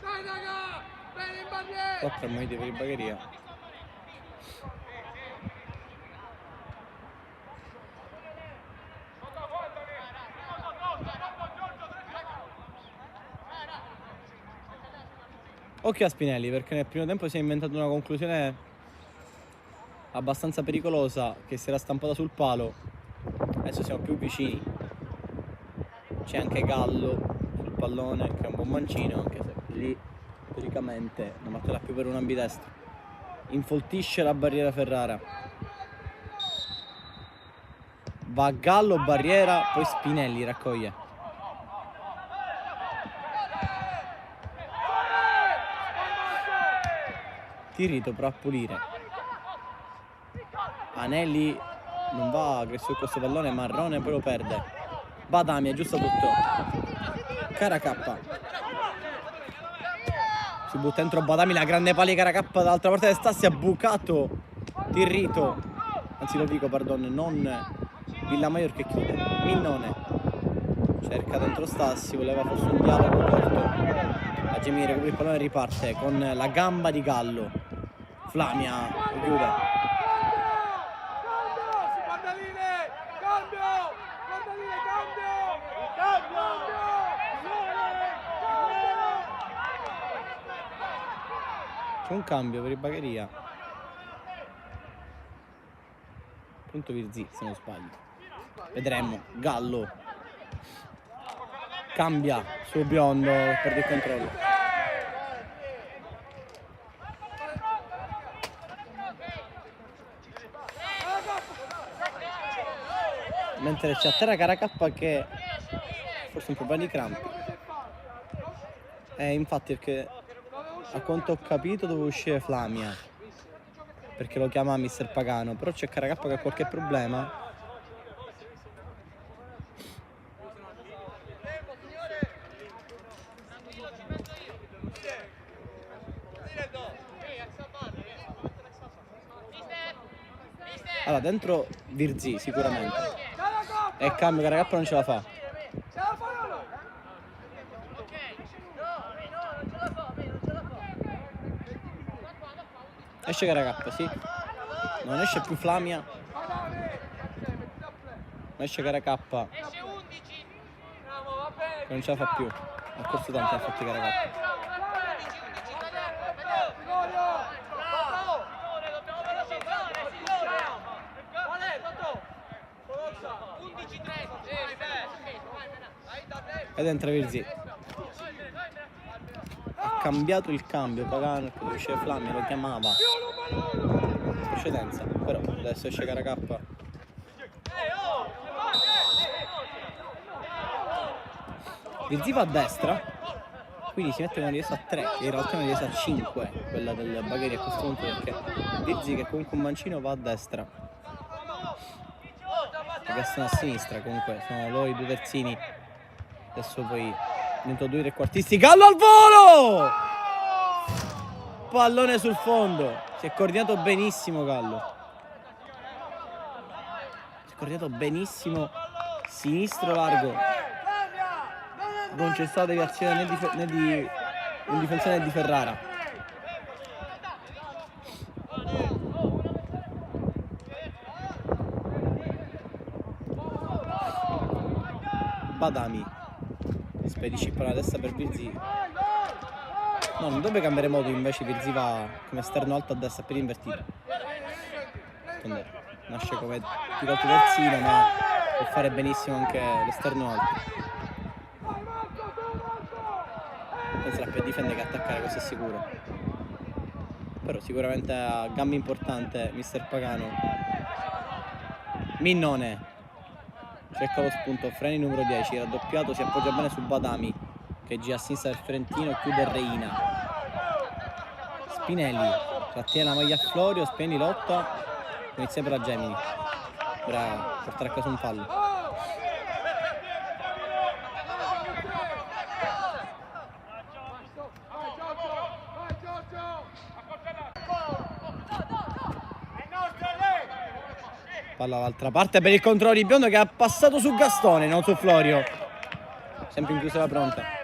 Dai raga! Bene in barriere! 4 ammoniti per il Bagheria. Occhio a Spinelli perché nel primo tempo si è inventato una conclusione abbastanza pericolosa che si era stampata sul palo. Adesso siamo più vicini. C'è anche Gallo sul pallone che è un buon mancino, anche se lì teoricamente non batterà più per un ambidestro. Infoltisce la barriera Ferrara. Va Gallo, barriera, poi Spinelli raccoglie. Tirrito però a pulire. Anelli non va aggressivo questo pallone, Marrone poi lo perde. Badami aggiusta tutto. Caracappa si butta dentro Badami, la grande palla di Caracappa dall'altra parte del Stassi, ha bucato Tirrito, anzi lo dico pardon, non Villamaior che chiude. Minnone cerca dentro Stassi, voleva forse un dialogo corto. La Gemini recupera il pallone e riparte con la gamba di Gallo. Flamia chiude. Guardaline! Cambio! Guardaline, cambio! Cambio! C'è un cambio per il Bagheria. Punto Virzì se non sbaglio. Vedremo. Gallo cambia su Biondo, perde il controllo. mentre c'è a terra Caracappa che forse un problema di crampi. Infatti, perché a quanto ho capito doveva uscire Flamia, perché lo chiama Mister Pagano, però c'è Caracappa che ha qualche problema. Allora, dentro Virzi sicuramente. E il cambio Caracappa non ce la fa. Esce Caracappa, sì. Non esce più Flamia. Ma esce Caracappa. Esce 11. Che non ce la fa più. Ha corso tanto infatti Caracappa. 11 italiano. Dobbiamo velocizzare, signore. Qual è, Totò? 11-3. Ed entra Virzi. Ha cambiato il cambio Pagano, perché esce Flamia, lo chiamava in precedenza, però adesso esce Caracappa. Virzi va a destra, quindi si mette una riesa a 3, che in realtà è una riesa a 5, quella del Bagheria a questo punto, perché Virzi, che comunque un mancino, va a destra. Perché sono a sinistra, comunque sono loro i due terzini. Adesso poi dentro 2 trequartisti. Gallo al volo! Pallone sul fondo. Si è coordinato benissimo Gallo. Si è coordinato benissimo. Sinistro largo. Non c'è stata deviazione né di un difensore né di Ferrara. Badami. Spedisci per la testa per Virzi. No, non dovrebbe cambiare modo, invece Virzi va come esterno alto a destra per invertire. Nasce come più alto terzino, ma può fare benissimo anche l'esterno alto. Penserà più a difendere che attaccare, questo è sicuro. Però sicuramente ha gambe importante Mister Pagano. Minnone cerca lo spunto, freni numero 10, raddoppiato, si appoggia bene su Badami che gira a sinistra del Fiorentino, chiude Reina. Spinelli trattiene la maglia a Florio, Spinelli lotta, inizia per la Gemini, bravo, portare a casa un fallo. Palla dall'altra parte per il controllo di Biondo che ha passato su Gastone, non su Florio. Sempre in chiusura pronta.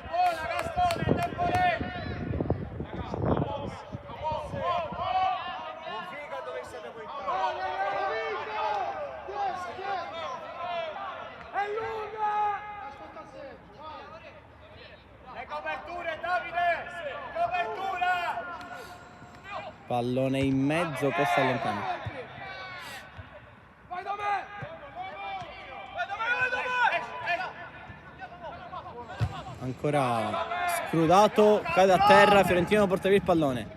Pallone in mezzo, Costa allontana. Ancora scrudato, cade a terra, Fiorentino porta via il pallone.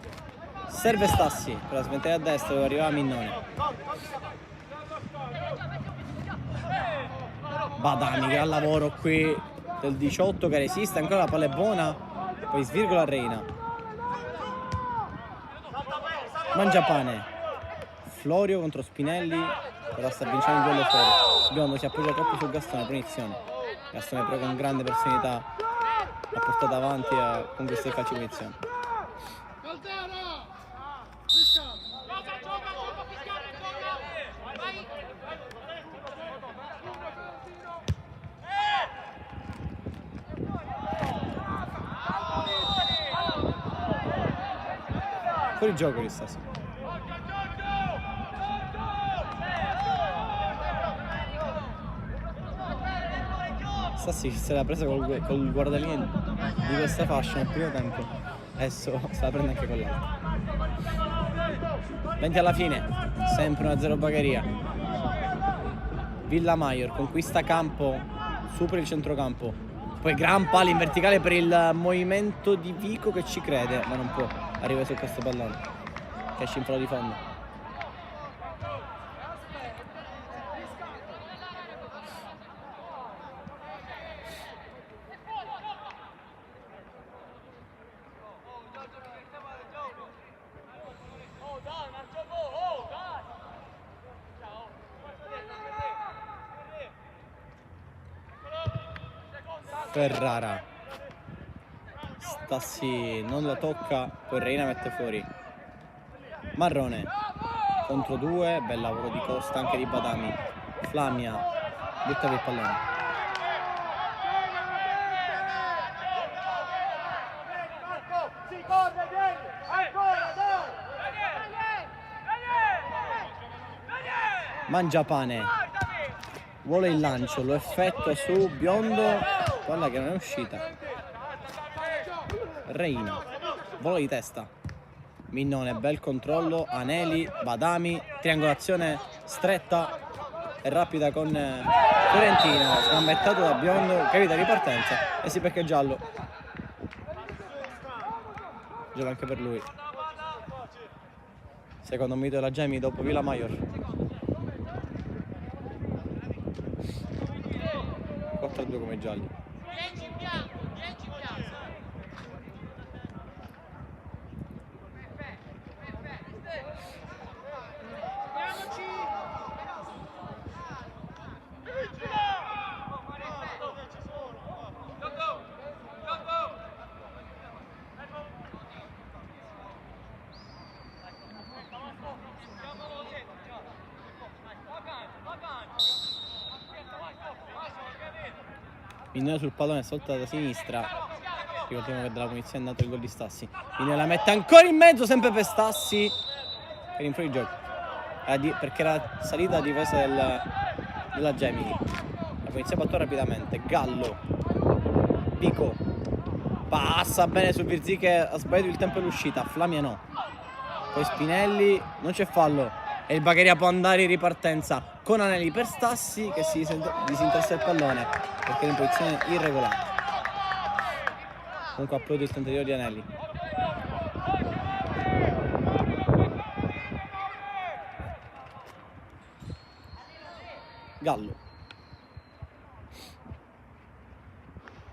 Serve Stassi per la smettere a destra dove arrivava Minnone. Badami, gran lavoro qui del 18 che resiste, ancora la palla è buona, poi svirgola Reina. Mangiapane. Florio contro Spinelli, però sta vincendo il duello fuori. Biondo si appoggia troppo su Gastone, punizione. Gastone però con grande personalità l'ha portata avanti a conquistare il calcio di punizione. Fuori gioco di Stassi. Stassi se l'ha presa col guardalinea di questa fascia nel primo tempo, adesso se la prende anche con l'altro. 20 alla fine, sempre 1-0 Bagheria. Villa Maior conquista campo, supera il centrocampo, poi gran palla in verticale per il movimento di Vico che ci crede, ma non può arrivare su questo pallone che esce in fallo di fondo. Ferrara. Stassi non la tocca, poi Reina mette fuori. Marrone contro 2, bel lavoro di Costa, anche di Badami. Flamia butta via il pallone. Mangiapane vuole il lancio, lo effettua su Biondo, palla che non è uscita. Reina vola di testa, Minnone, bel controllo, Aneli, Badami, triangolazione stretta e rapida con Fiorentino, sgambettato da Biondo che evita ripartenza e si becca giallo. Giallo anche per lui. Secondo mito della Gemi dopo Villamaior. 4-2 come gialli. 10 in bianco, 10 in bianco. Mignone sul pallone, solta da sinistra. Ricordiamo che dalla punizione è andato il gol di Stassi. Mignone la mette ancora in mezzo, sempre per Stassi. Per in fuori gioco. Perché era salita la difesa della Gemini. La punizione battuta rapidamente. Gallo. Pico. Passa bene su Virzì che ha sbagliato il tempo dell'uscita. Flamia no. Poi Spinelli, non c'è fallo. E il Bagheria può andare in ripartenza con Anelli per Stassi che si disinteressa il pallone perché è in posizione irregolare. Comunque applaudo il tentativo di Anelli. Gallo.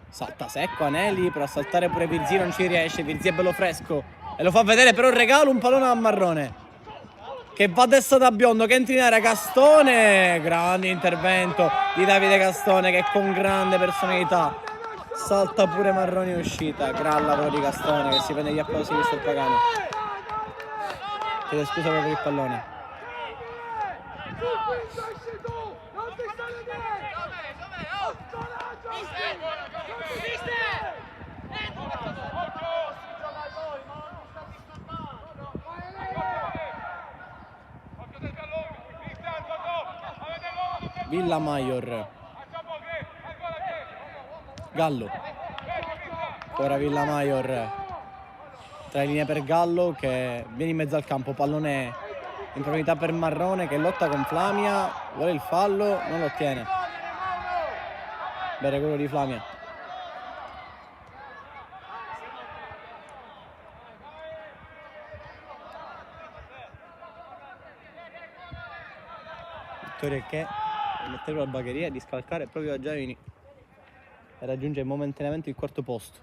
Salta secco Anelli, per saltare pure Virzì non ci riesce. Virzì è bello fresco e lo fa vedere, però regalo un pallone a Marrone che va a destra da Biondo, che entra in area. Castone, grande intervento di Davide Castone che con grande personalità salta pure Marrone in uscita. Gran lavoro di Castone che si prende gli applausi di il Pagano. Chiede scusa per il pallone. Villamaior. Gallo. Ora Villamaior. Tra le linee per Gallo che viene in mezzo al campo. Pallone in profondità per Marrone che lotta con Flamia. Vuole il fallo, non lo ottiene. Bene quello di Flamia. Vittoria che metterlo al Bagheria e di scalcare proprio a Gemini e raggiungere momentaneamente il quarto posto.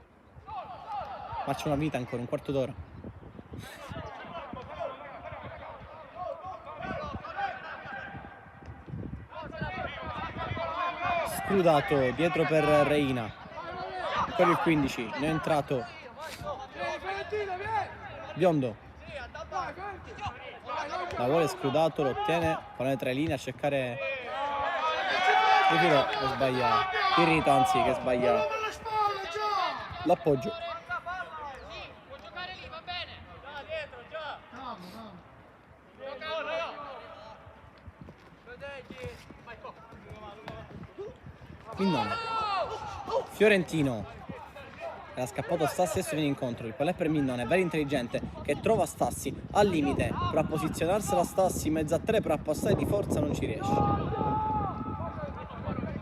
Ma c'è una vita ancora, un quarto d'ora. Scrudato dietro per Reina. Ancora il 15, ne è entrato Biondo. La vuole Scrudato, lo ottiene, pallone tra le linee a cercare Ritiro, che sbaglia. Tirito anzi, che sbaglia l'appoggio. Può giocare lì, va bene. Già dietro, già. Minnone. Fiorentino. Era scappato Stassi e adesso viene incontro. Il pallone per Minnone, bello intelligente, che trova Stassi al limite. Per posizionarsela Stassi in mezzo a tre, per passare di forza non ci riesce.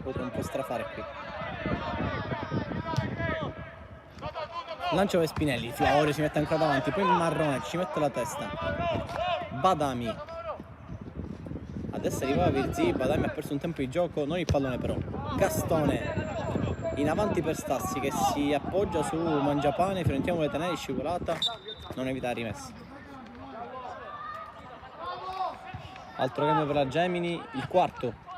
Potrà un po' strafare qui. Lancio per Spinelli, Flauri si mette ancora davanti, poi Marrone ci mette la testa. Badami. Adesso arrivava Virzì, Badami ha perso un tempo di gioco, non il pallone però. Castone in avanti per Stassi che si appoggia su Mangiapane, Fiorentino vuole tenere, scivolata, non evita la rimessa. Altro cambio per la Gemini, il quarto.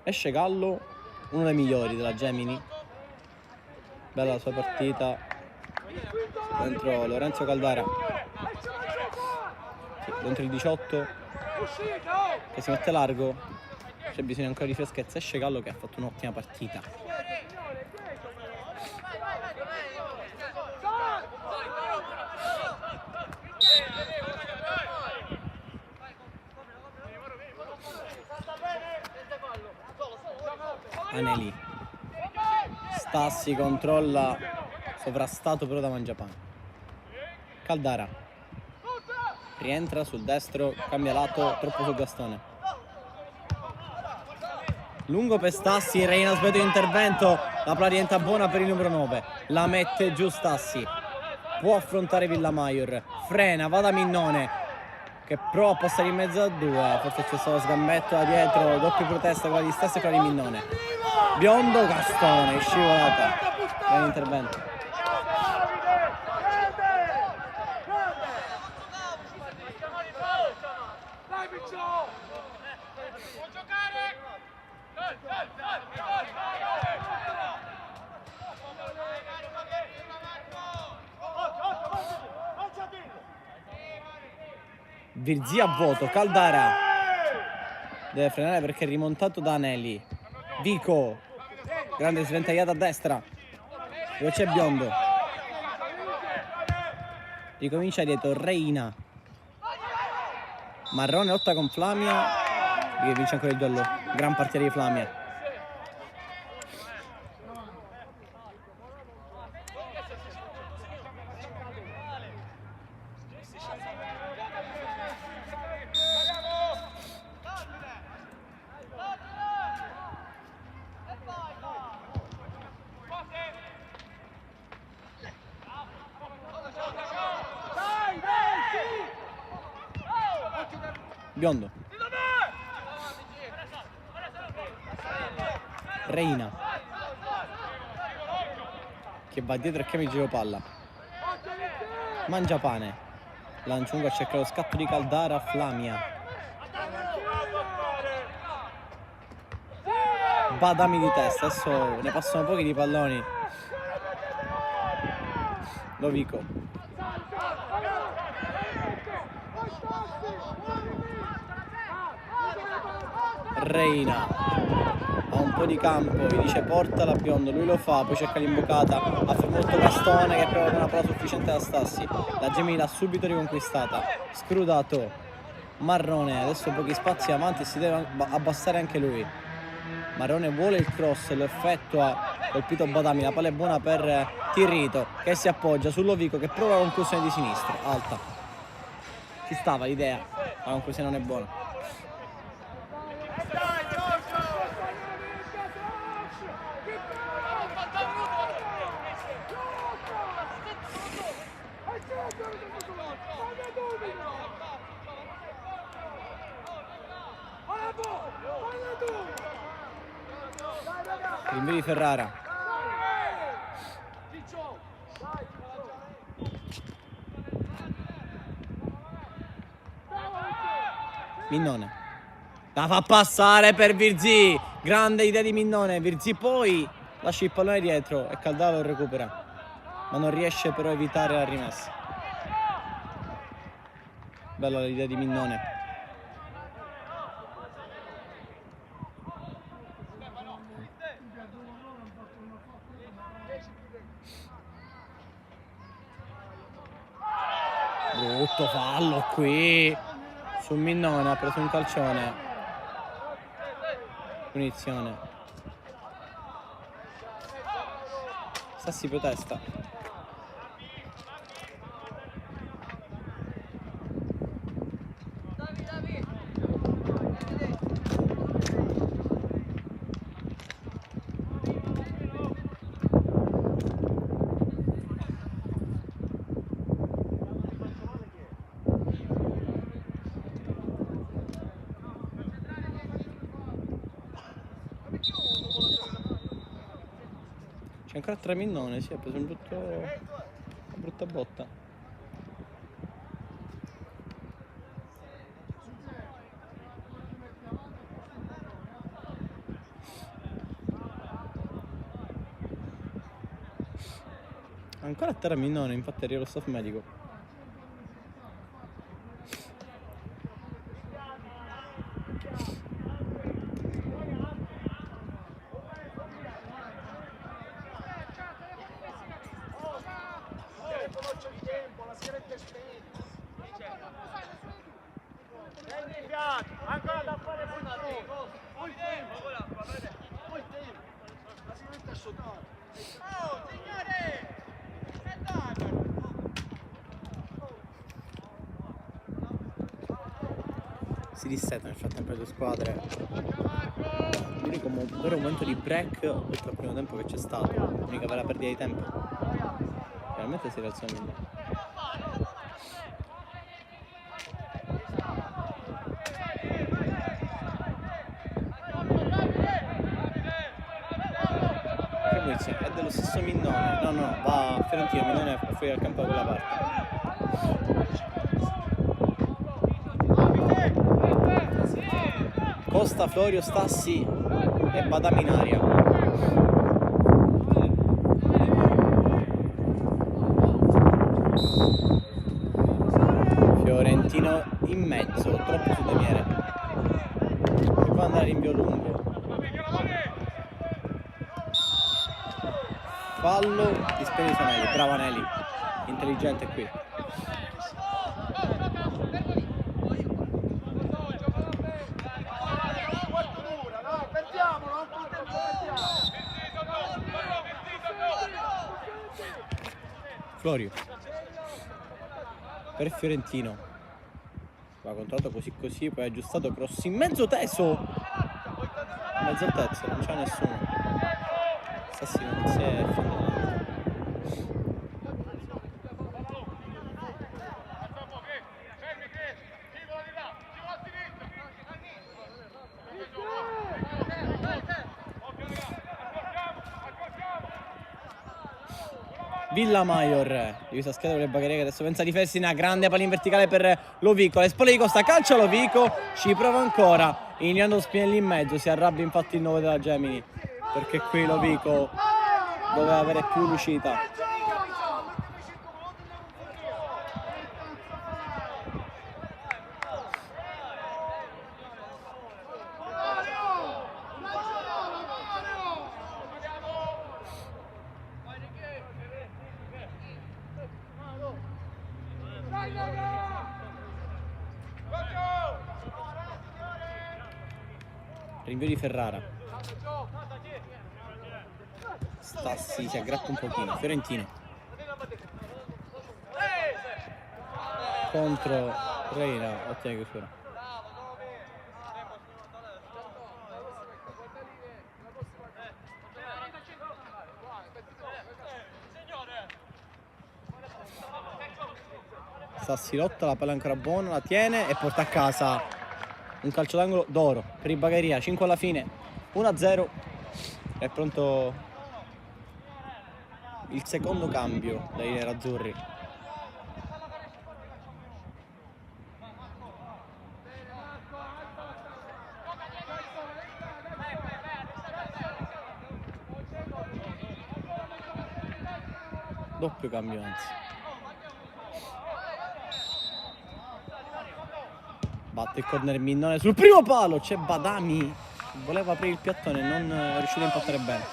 Esce Gallo, uno dei migliori della Gemini. Bella la sua partita. Dentro Lorenzo Caldara. Sì, dentro il 18. Che si mette largo. C'è bisogno ancora di freschezza. Esce Gallo che ha fatto un'ottima partita. Anelli. Stassi controlla, sovrastato però da Mangiapane. Caldara rientra sul destro, cambia lato, troppo sul Gastone. Lungo per Stassi, Reina sbaglia l'intervento, la palla diventa buona per il numero 9, la mette giù Stassi, può affrontare Villamaior, frena, va da Minnone che prova a passare in mezzo a due, forse c'è stato sgambetto da dietro, doppia protesta quella di Stassi e quella di Minnone. Biondo, Gastone, scivolata, buon intervento. Virzì a vuoto, Caldara deve frenare perché è rimontato da Anelli. Vico, grande sventagliata a destra, dove c'è Biondo, ricomincia dietro Reina. Marrone lotta con Flamia, che vince ancora il duello. Gran partita di Flamia. Biondo, Reina che va dietro e cambia il giro palla. Mangiapane lancia lungo a cercare lo scatto di Caldara. Flamia, Badami di testa, adesso ne passano pochi di palloni. Lovico, Reina ha un po' di campo, gli dice portala Biondo, lui lo fa, poi cerca l'imboccata, ha fermato Gastone che prova una palla sufficiente da Stassi, la Gemini l'ha subito riconquistata, Scrutato, Marrone, adesso pochi spazi avanti, si deve abbassare anche lui. Marrone vuole il cross, lo effettua, colpito Badami, la palla è buona per Tirrito che si appoggia su Lovico che prova la conclusione di sinistra, alta. Ci stava l'idea, la conclusione non è buona. Rinvio di Ferrara. Minnone la fa passare per Virzì, grande idea di Minnone. Virzì poi lascia il pallone dietro e Caldara lo recupera, ma non riesce però a evitare la rimessa. Bella l'idea di Minnone. Brutto fallo qui su Minnone, ha preso un calcione. Punizione. Stassi protesta. C'è ancora 3 Minnone, si è preso una brutta botta. Ancora a terra Minnone, infatti arriva lo staff medico. Ancora da fare poi tempo. La sigaretta è sciolta. Oh, signore! Si dissetano nel frattempo le due squadre. L'unico vero momento di break oltre al primo tempo che c'è stato, l'unica vera perdita di tempo. Veramente si rialzano Minnone. È dello stesso Minnone. No, va a Fiorentina, Minnone è fuori dal campo da quella parte. Costa, Florio, Stassi e Badami in aria. Fiorentino in mezzo, troppo su Demiere. E può andare in lungo. Fallo di Spedito Anelli, bravo Anelli, intelligente qui. Florio per Fiorentino, va controllato così, poi aggiustato, cross in mezzo teso, mezzo terzo, non c'è nessuno. Stassi non si è finito. Villamaior, divisa scheda con le Bagheria che adesso pensa di farsi una grande palla in verticale per Lovico, le spalle di Costa, calcia Lovico, ci prova ancora, iniziando Spinelli in mezzo, si arrabbia infatti il 9 della Gemini, perché qui Lovico doveva avere più lucidità. Rinvio di Ferrara. Stassi si aggrappa un pochino. Fiorentino contro Reina, ottima chiusura. Stassi lotta, la palla è ancora buona, la tiene e porta a casa un calcio d'angolo d'oro per i Bagheria. 5 alla fine, 1-0. È pronto il secondo cambio dai nerazzurri. Doppio cambio anzi. Batte il corner Minnone sul primo palo, c'è Badami, voleva aprire il piattone, non è riuscito a impattare bene.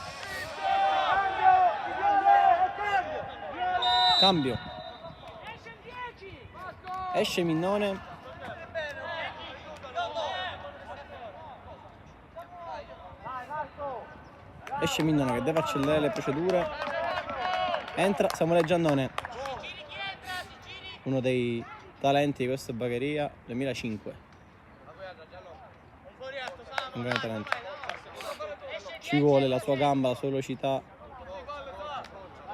Cambio. Esce Minnone. Esce Minnone che deve accelerare le procedure. Entra Samuele Giannone, uno dei talenti di questa Bagheria 2005. Un grande talento. Ci vuole la sua gamba, la sua velocità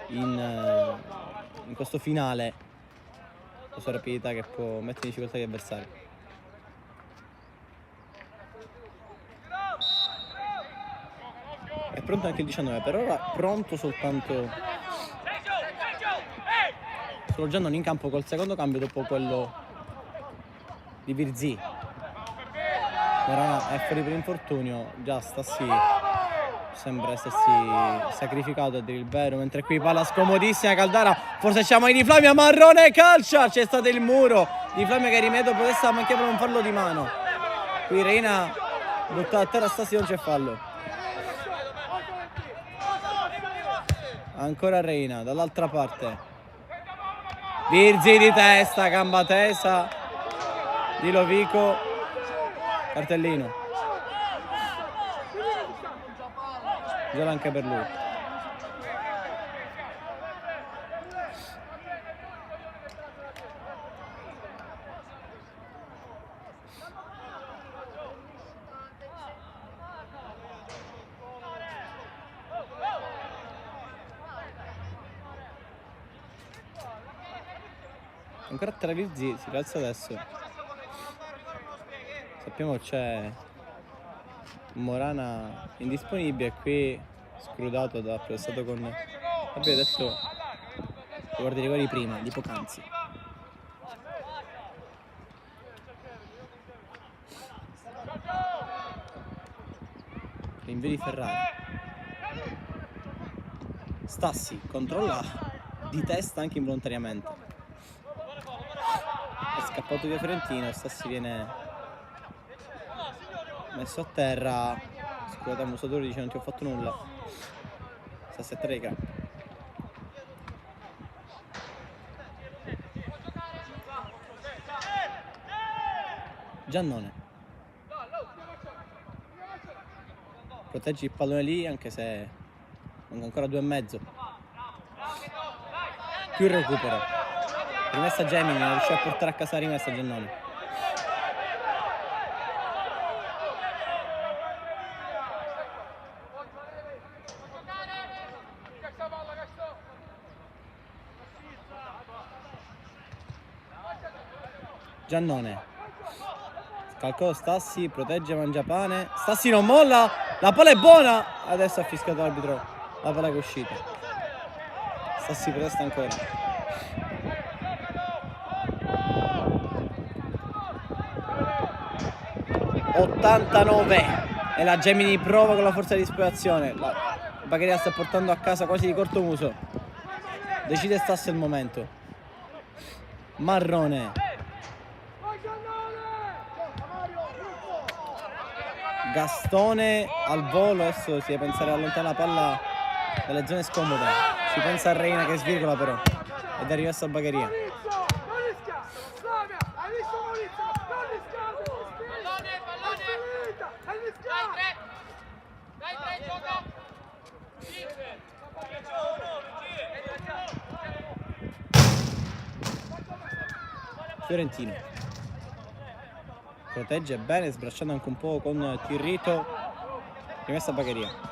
in questo finale, la sua rapidità che può mettere in difficoltà gli avversari. È pronto anche il 19, per ora pronto soltanto solo Giannone in campo col secondo cambio dopo quello di Virzì. Ora è fuori per infortunio, già Stassi sembra essersi sacrificato a dire il vero, mentre qui palla scomodissima Caldara, forse c'è mani di Flavia, Marrone calcia, c'è stato il muro di Flavia che rimedio potesse manchiare per non farlo di mano. Qui Reina buttata a terra, Stassi, non c'è fallo. Ancora Reina dall'altra parte, Virzi di testa, gamba tesa di Lovico, cartellino già anche per lui. Ancora tra Virzi, si rialza adesso. Sappiamo c'è Morana indisponibile, qui scrudato da pressato con, abbiamo detto, guardi i rigori prima, di poc'anzi. Rinvio di Ferrari. Stassi controlla di testa anche involontariamente. È scappato via Fiorentino, Stassi viene messo a terra. Scusate, il musatore dice non ti ho fatto nulla. Stassi a terra di campo. Giannone proteggi il pallone lì, anche se manca ancora 2,5. Più il recupero, rimessa Gemini, non riuscì a portare a casa la rimessa Giannone. Giannone, scalcò Stassi, protegge Mangiapane, Stassi non molla, la palla è buona, adesso ha fischiato l'arbitro, la palla che è uscita, Stassi protesta ancora. ...89 e la Gemini prova con la forza di disperazione, la Bagheria sta portando a casa quasi di cortomuso, decide Stassi al momento. Marrone, Gastone al volo, adesso si deve pensare a allontanare la palla dalle zone scomode, si pensa a Reina che svirgola però ed è arrivato a Bagheria. Fiorentino protegge bene, sbracciando anche un po' con Tirrito, rimessa a Bagheria.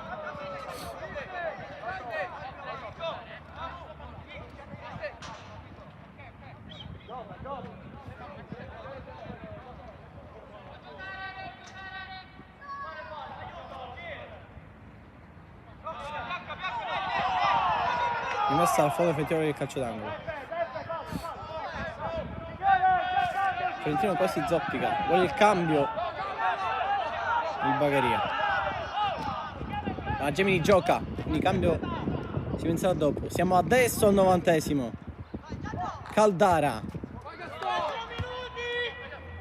Rimessa al fondo effettivo del calcio d'angolo. Fiorentino quasi zoppica, vuole il cambio il Bagheria. La Gemini gioca, quindi cambio si penserà dopo. Siamo adesso al 90esimo. Caldara,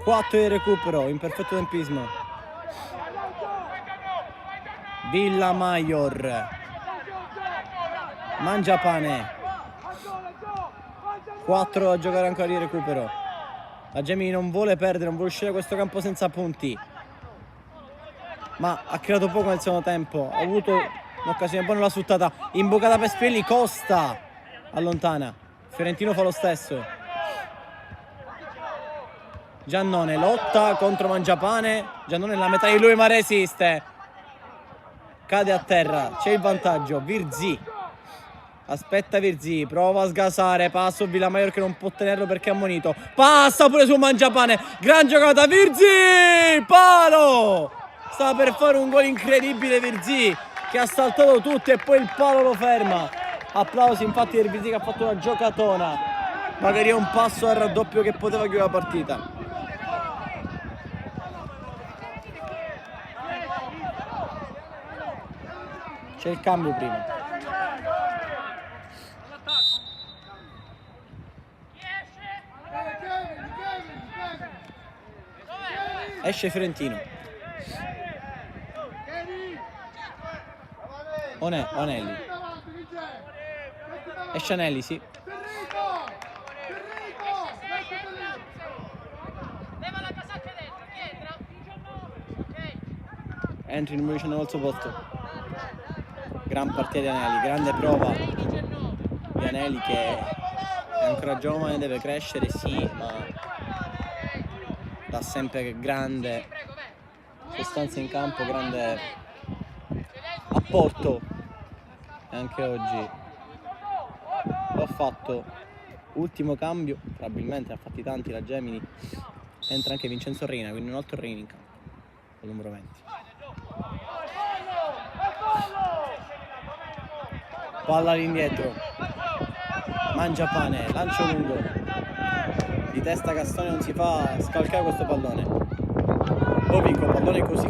4 di recupero in perfetto tempismo. Villamaior, Mangiapane, 4 da giocare ancora di recupero. La Gemini non vuole perdere, non vuole uscire da questo campo senza punti, ma ha creato poco nel secondo tempo. Ha avuto un'occasione buona, la sfruttata, imbucata per Spinelli, Costa allontana, Fiorentino fa lo stesso. Giannone lotta contro Mangiapane, Giannone nella metà di lui ma resiste, cade a terra, c'è il vantaggio. Virzi, aspetta Virzi, prova a sgasare, passo Villamaior che non può tenerlo perché è ammonito, passa pure su Mangiapane, gran giocata Virzi, palo, stava per fare un gol incredibile Virzi che ha saltato tutti e poi il palo lo ferma. Applausi infatti per Virzi che ha fatto una giocatona, magari un passo al raddoppio che poteva chiudere la partita. C'è il cambio prima. Esce Fiorentino. Onelli. Esce Anelli, sì. Leva la casacca dentro, chi entra? Ok. Entra il numero 19 al suo posto. Gran partita di Anelli, grande prova di Anelli che è ancora giovane, deve crescere, sì, ma dà sempre grande sostanza in campo, grande apporto. E anche oggi l'ho fatto. Ultimo cambio, probabilmente ne ha fatti tanti la Gemini. Entra anche Vincenzo Reina, quindi un altro Reina in campo, con il numero 20. Palla all'indietro, mangia pane, lancio lungo, di testa Castone non si fa scalcare questo pallone. Bovico, pallone così.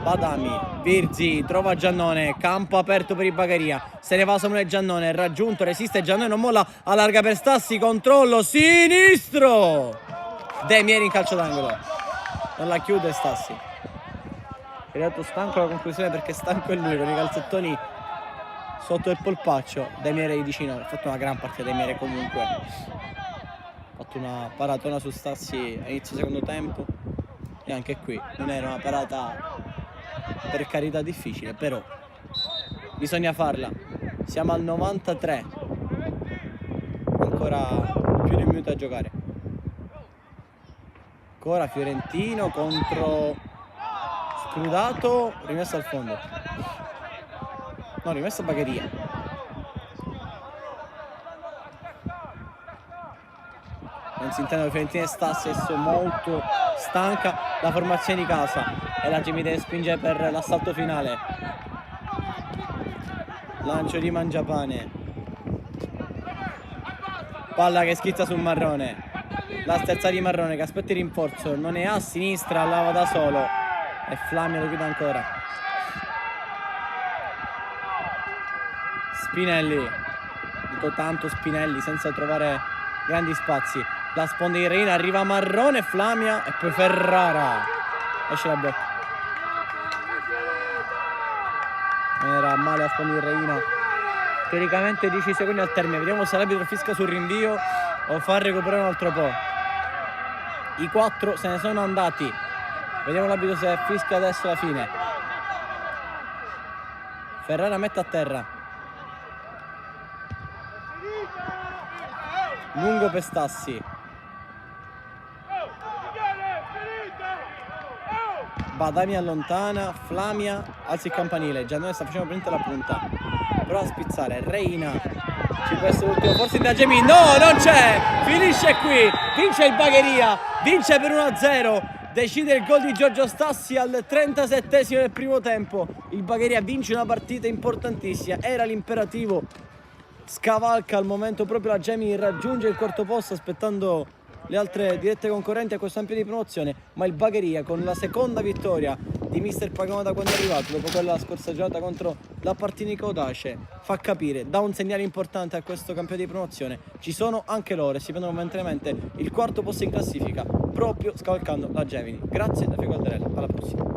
Badami, Virzi, trova Giannone, campo aperto per il Bagheria, se ne va Samuele Giannone, raggiunto, resiste Giannone, non molla, allarga per Stassi, controllo, sinistro! De Mieri in calcio d'angolo, non la chiude Stassi. È arrivato stanco alla conclusione perché stanco è lui con i calzettoni sotto il polpaccio. De Mieri vicino, ha fatto una gran partita De Mieri comunque. Ha fatto una paratona su Stassi a inizio secondo tempo e anche qui non era una parata per carità difficile, però bisogna farla. Siamo al 93, ancora più di un minuto a giocare. Ancora Fiorentino contro Scrudato, rimessa al fondo, no, rimessa a Bagheria. Non si intende Fiorentina e Stassi, adesso molto stanca la formazione di casa e la Gemini deve spingere per l'assalto finale. Lancio di Mangiapane, palla che schizza sul Marrone, la stezza di Marrone che aspetta il rinforzo, non ne ha a sinistra, lava da solo e Flamia lo chiude ancora. Spinelli, dico tanto Spinelli senza trovare grandi spazi. La sponda di Reina, arriva Marrone, Flamia e poi Ferrara. Esce la blocca. Non era male la sponda di Reina. Teoricamente 10 secondi al termine. Vediamo se l'arbitro fischia sul rinvio o fa recuperare un altro po'. I 4 se ne sono andati. Vediamo l'arbitro se fischia adesso la fine. Ferrara mette a terra. Lungo per Stassi. Badami allontana, Flamia alza il campanile, Giannone sta facendo prendere la punta, prova a spizzare, Reina, ci può essere l'ultimo, forse da Gemini, no, non c'è, finisce qui, vince il Bagheria, vince per 1-0, decide il gol di Giorgio Stassi al 37esimo del primo tempo, il Bagheria vince una partita importantissima, era l'imperativo, scavalca al momento proprio la Gemini, raggiunge il quarto posto aspettando le altre dirette concorrenti a questo campionato di promozione, ma il Bagheria con la seconda vittoria di mister Pagano da quando è arrivato, dopo quella scorsa giornata contro la Partinico Audace, fa capire, dà un segnale importante a questo campionato di promozione. Ci sono anche loro e si prendono momentaneamente il quarto posto in classifica proprio scavalcando la Gemini. Grazie da Fico Aldarelli, alla prossima.